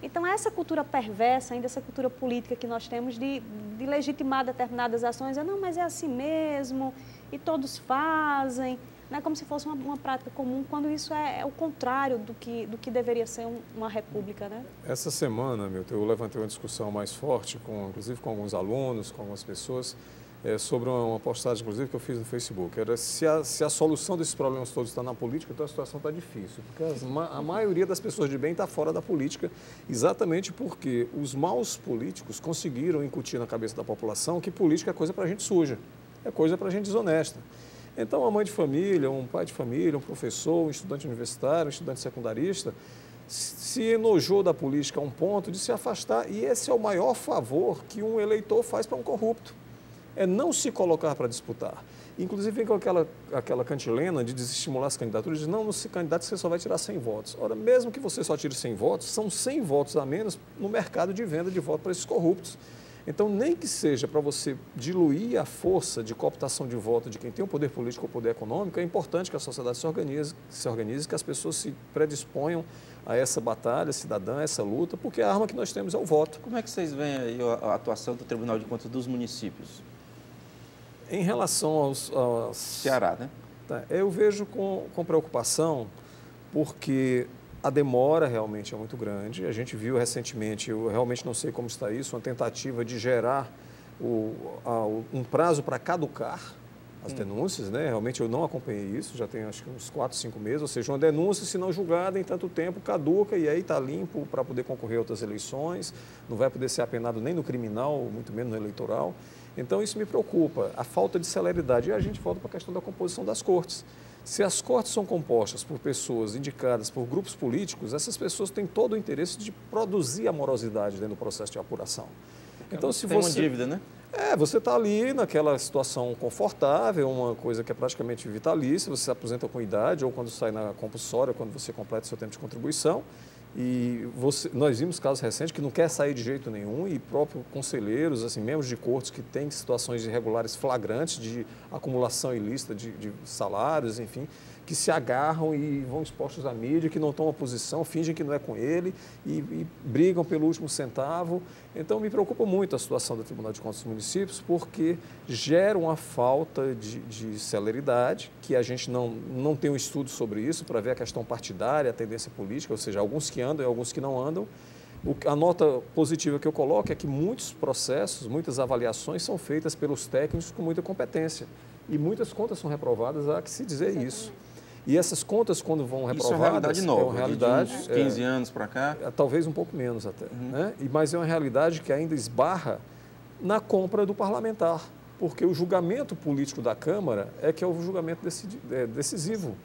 Então, essa cultura perversa, ainda essa cultura política que nós temos de legitimar determinadas ações, não, mas é assim mesmo, e todos fazem, né? Como se fosse uma prática comum, quando isso é o contrário do que deveria ser uma república, né? Essa semana, Milton, eu levantei uma discussão mais forte, inclusive com alguns alunos, com algumas pessoas, sobre uma postagem, inclusive, que eu fiz no Facebook. Era se a solução desses problemas todos está na política, então a situação está difícil. Porque a maioria das pessoas de bem está fora da política, exatamente porque os maus políticos conseguiram incutir na cabeça da população que política é coisa para gente suja, é coisa para gente desonesta. Então, uma mãe de família, um pai de família, um professor, um estudante universitário, um estudante secundarista, se enojou da política a um ponto de se afastar. E esse é o maior favor que um eleitor faz para um corrupto. É não se colocar para disputar. Inclusive, vem com aquela cantilena de desestimular as candidaturas, de não se candidate, você só vai tirar 100 votos. Ora, mesmo que você só tire 100 votos, são 100 votos a menos no mercado de venda de voto para esses corruptos. Então, nem que seja para você diluir a força de cooptação de voto de quem tem o poder político ou o poder econômico, é importante que a sociedade se organize, que as pessoas se predisponham a essa batalha cidadã, a essa luta, porque a arma que nós temos é o voto. Como é que vocês veem aí a atuação do Tribunal de Contas dos municípios? Em relação aos Ceará, né? Tá, eu vejo com preocupação, porque a demora realmente é muito grande. A gente viu recentemente, eu realmente não sei como está isso, uma tentativa de gerar um prazo para caducar as denúncias, né? Realmente eu não acompanhei isso, já tem acho que uns 4, 5 meses, ou seja, uma denúncia, se não julgada em tanto tempo, caduca e aí está limpo para poder concorrer a outras eleições, não vai poder ser apenado nem no criminal, muito menos no eleitoral. Então isso me preocupa, a falta de celeridade. E a gente volta para a questão da composição das cortes. Se as cortes são compostas por pessoas indicadas por grupos políticos, essas pessoas têm todo o interesse de produzir a morosidade dentro do processo de apuração. Então, se tem uma dívida, né? Você está ali naquela situação confortável, uma coisa que é praticamente vitalícia, você se aposenta com idade ou quando sai na compulsória, quando você completa seu tempo de contribuição. E nós vimos casos recentes que não quer sair de jeito nenhum e próprios conselheiros, assim, membros de cortes que têm situações irregulares flagrantes de acumulação ilícita de salários, enfim, que se agarram e vão expostos à mídia, que não tomam posição, fingem que não é com ele e brigam pelo último centavo. Então, me preocupa muito a situação do Tribunal de Contas dos Municípios, porque gera uma falta de celeridade, que a gente não tem um estudo sobre isso, para ver a questão partidária, a tendência política, ou seja, alguns que andam e alguns que não andam. A nota positiva que eu coloco é que muitos processos, muitas avaliações são feitas pelos técnicos com muita competência. E muitas contas são reprovadas, há que se dizer isso. E essas contas, quando vão reprovadas... Isso é uma realidade nova, uma realidade, de uns 15 anos para cá? Talvez um pouco menos até. Né? Mas é uma realidade que ainda esbarra na compra do parlamentar, porque o julgamento político da Câmara é que é o julgamento decisivo.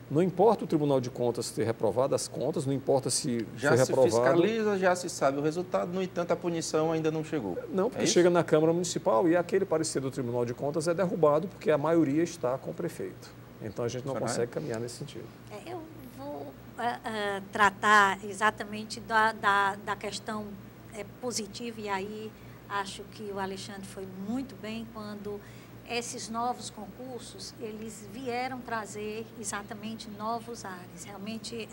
Não importa o Tribunal de Contas ter reprovado as contas, não importa se foi reprovado... Já se fiscaliza, já se sabe o resultado, no entanto, a punição ainda não chegou. Não, porque chega na Câmara Municipal e aquele parecer do Tribunal de Contas é derrubado porque a maioria está com o prefeito. Então, a gente não consegue caminhar nesse sentido. Eu vou tratar exatamente da questão positiva, e aí acho que o Alexandre foi muito bem quando esses novos concursos, eles vieram trazer exatamente novos ares. Realmente,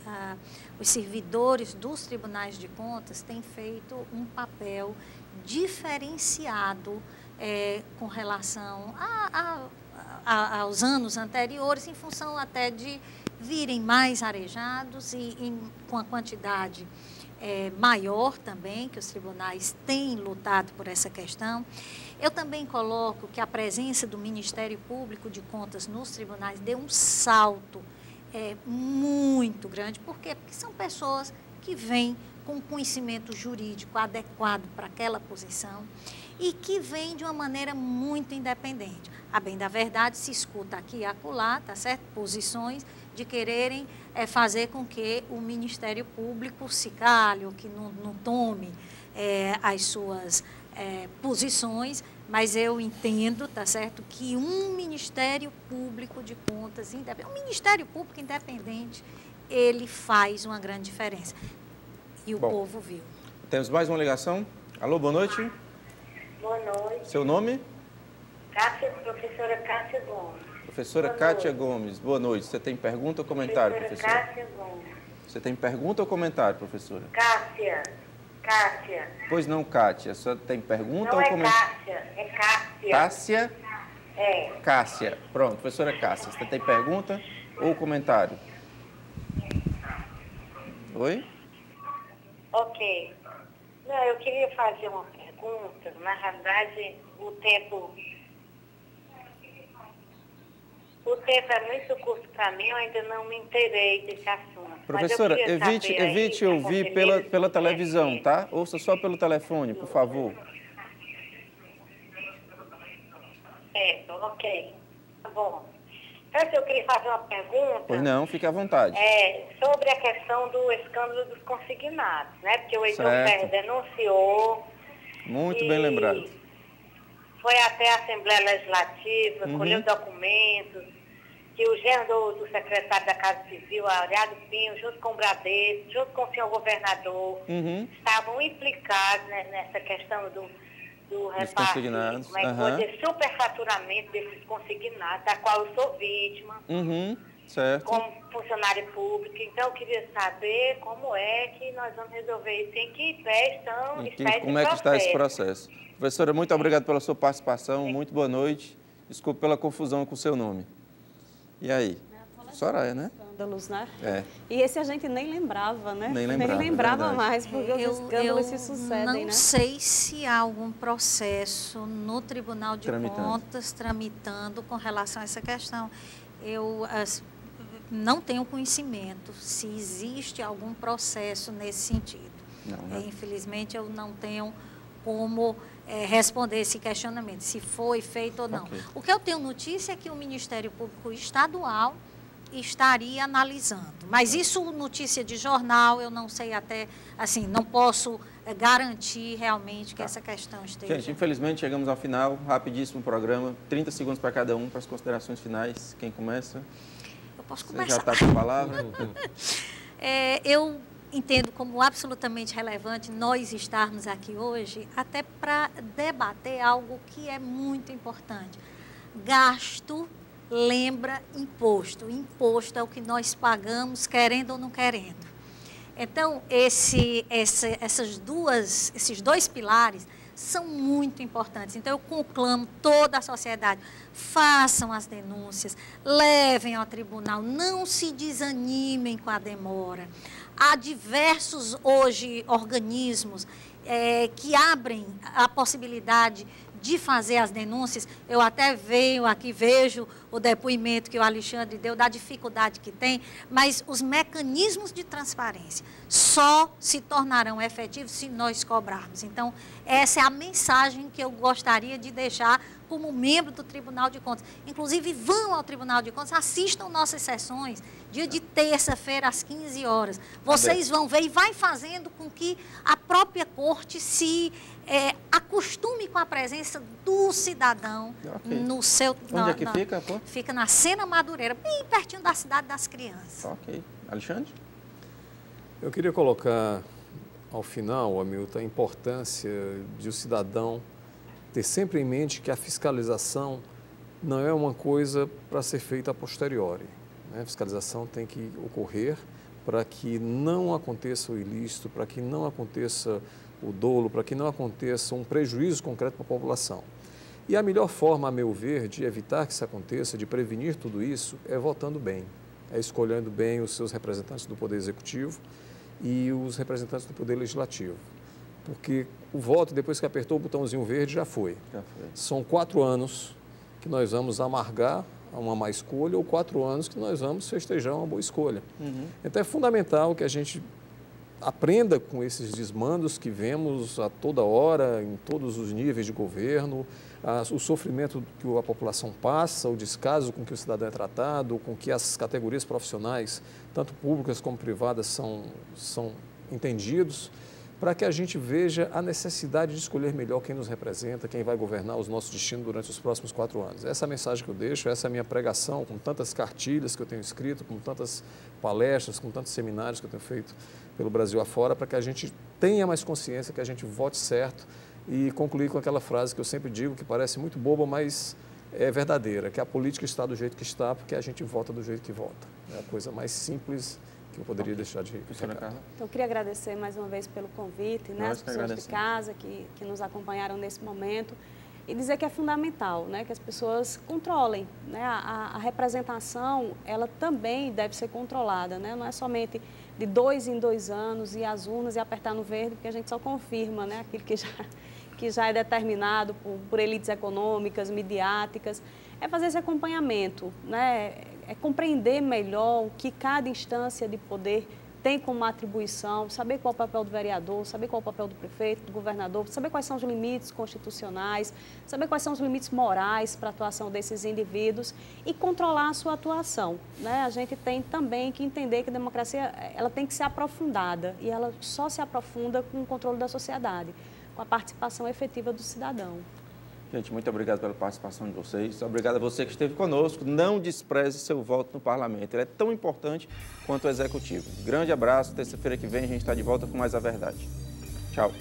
os servidores dos tribunais de contas têm feito um papel diferenciado com relação aos anos anteriores, em função até de virem mais arejados e com a quantidade maior também, que os tribunais têm lutado por essa questão. Eu também coloco que a presença do Ministério Público de Contas nos tribunais deu um salto muito grande. Por quê? Porque são pessoas que vêm com conhecimento jurídico adequado para aquela posição e que vêm de uma maneira muito independente. A bem da verdade, se escuta aqui e acolá, tá certo? Posições de quererem fazer com que o Ministério Público se cale ou que não tome as suas posições, mas eu entendo, tá certo, que um Ministério Público de Contas independente, um Ministério Público independente, ele faz uma grande diferença. E o povo viu. Temos mais uma ligação. Alô, boa noite. Boa noite. Seu nome? Professora Cássia Gomes. Professora Cátia Gomes, boa noite. Você tem pergunta ou comentário, professora? Cássia Gomes. Você tem pergunta ou comentário, professora? Cássia. Pois não, Cátia. Você tem pergunta ou comentário? Não, é Cássia. Cássia? É. Cássia. Pronto, professora Cássia. Você tem pergunta ou comentário? Oi? Ok. Não, eu queria fazer uma pergunta. Na realidade, o tempo é muito curto para mim, eu ainda não me inteirei desse assunto. Professora, evite ouvir pela televisão, tá? Ouça só pelo telefone, por favor. Ok. Tá bom. Então, eu queria fazer uma pergunta. Pois não, fique à vontade. Sobre a questão do escândalo dos consignados, né? Porque o Heitor Ferrer denunciou. Muito bem lembrado. Foi até a Assembleia Legislativa, colheu documentos, que o genro do secretário da Casa Civil, Ariado Pinho, junto com o Bradesco, junto com o senhor governador, estavam implicados, né, nessa questão do repasse, de superfaturamento desses consignados, da qual eu sou vítima, certo. como funcionário público. Então, eu queria saber como é que nós vamos resolver isso, em que pé está esse processo. Como é que está esse processo? Professora, muito obrigado pela sua participação, muito boa noite. Desculpe pela confusão com o seu nome. E aí? Soraya, né? Escândalos, né? E esse a gente nem lembrava, né? Nem lembrava mais, porque os escândalos se sucedem, né? Eu não sei se há algum processo no Tribunal de Contas tramitando com relação a essa questão. Eu não tenho conhecimento se existe algum processo nesse sentido. Não, né? Infelizmente, eu não tenho como responder esse questionamento, se foi feito ou não. O que eu tenho notícia é que o Ministério Público Estadual estaria analisando. Mas isso, notícia de jornal, eu não sei até, assim, não posso garantir realmente que essa questão esteja... Gente, infelizmente chegamos ao final, rapidíssimo programa, 30 segundos para cada um, para as considerações finais. Quem começa? Eu posso Você começar. já está com a palavra? Eu entendo como absolutamente relevante nós estarmos aqui hoje, até para debater algo que é muito importante. Gasto lembra imposto. Imposto é o que nós pagamos, querendo ou não querendo. Então, esses dois pilares são muito importantes. Então, eu conclamo toda a sociedade, façam as denúncias, levem ao tribunal, não se desanimem com a demora. Há diversos, hoje, organismos que abrem a possibilidade de fazer as denúncias. Eu até vejo o depoimento que o Alexandre deu da dificuldade que tem, mas os mecanismos de transparência só se tornarão efetivos se nós cobrarmos. Então, essa é a mensagem que eu gostaria de deixar como membro do Tribunal de Contas. Inclusive, vão ao Tribunal de Contas, assistam nossas sessões, dia de terça-feira, às 15 horas. Vocês vão ver e vai fazendo com que a própria corte se acostume com a presença do cidadão no seu... Onde é que fica? Fica na Sena Madureira, bem pertinho da Cidade das Crianças. Ok. Alexandre? Eu queria colocar ao final, Hamilton, a importância de o cidadão ter sempre em mente que a fiscalização não é uma coisa para ser feita a posteriori. A fiscalização tem que ocorrer para que não aconteça o ilícito, para que não aconteça o dolo, para que não aconteça um prejuízo concreto para a população. E a melhor forma, a meu ver, de evitar que isso aconteça, de prevenir tudo isso, é votando bem, é escolhendo bem os seus representantes do Poder Executivo e os representantes do Poder Legislativo. Porque o voto, depois que apertou o botãozinho verde, já foi. São 4 anos que nós vamos amargar uma má escolha ou 4 anos que nós vamos festejar uma boa escolha. Então é fundamental que a gente aprenda com esses desmandos que vemos a toda hora, em todos os níveis de governo, o sofrimento que a população passa, o descaso com que o cidadão é tratado, com que as categorias profissionais, tanto públicas como privadas, são entendidos, para que a gente veja a necessidade de escolher melhor quem nos representa, quem vai governar os nossos destinos durante os próximos 4 anos. Essa é a mensagem que eu deixo, essa é a minha pregação, com tantas cartilhas que eu tenho escrito, com tantas palestras, com tantos seminários que eu tenho feito pelo Brasil afora, para que a gente tenha mais consciência, que a gente vote certo e concluir com aquela frase que eu sempre digo, que parece muito boba, mas é verdadeira, que a política está do jeito que está, porque a gente vota do jeito que vota. É a coisa mais simples que eu poderia deixar de recado. Então, eu queria agradecer mais uma vez pelo convite, né, as pessoas de casa que nos acompanharam nesse momento, e dizer que é fundamental, né, que as pessoas controlem, né, a representação, ela também deve ser controlada, né, não é somente de 2 em 2 anos ir às urnas e apertar no verde, porque a gente só confirma, né, aquilo que já é determinado por elites econômicas, midiáticas, é fazer esse acompanhamento, né, é compreender melhor o que cada instância de poder tem como atribuição, saber qual é o papel do vereador, saber qual é o papel do prefeito, do governador, saber quais são os limites constitucionais, saber quais são os limites morais para a atuação desses indivíduos e controlar a sua atuação, né? A gente tem também que entender que a democracia ela tem que ser aprofundada e ela só se aprofunda com o controle da sociedade, com a participação efetiva do cidadão. Gente, muito obrigado pela participação de vocês. Obrigado a você que esteve conosco. Não despreze seu voto no parlamento. Ele é tão importante quanto o executivo. Grande abraço. Terça-feira que vem a gente está de volta com mais a verdade. Tchau.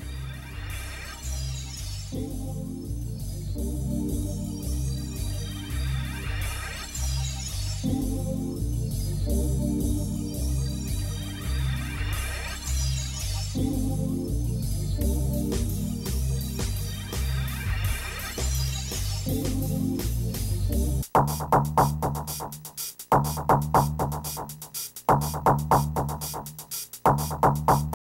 Thank you.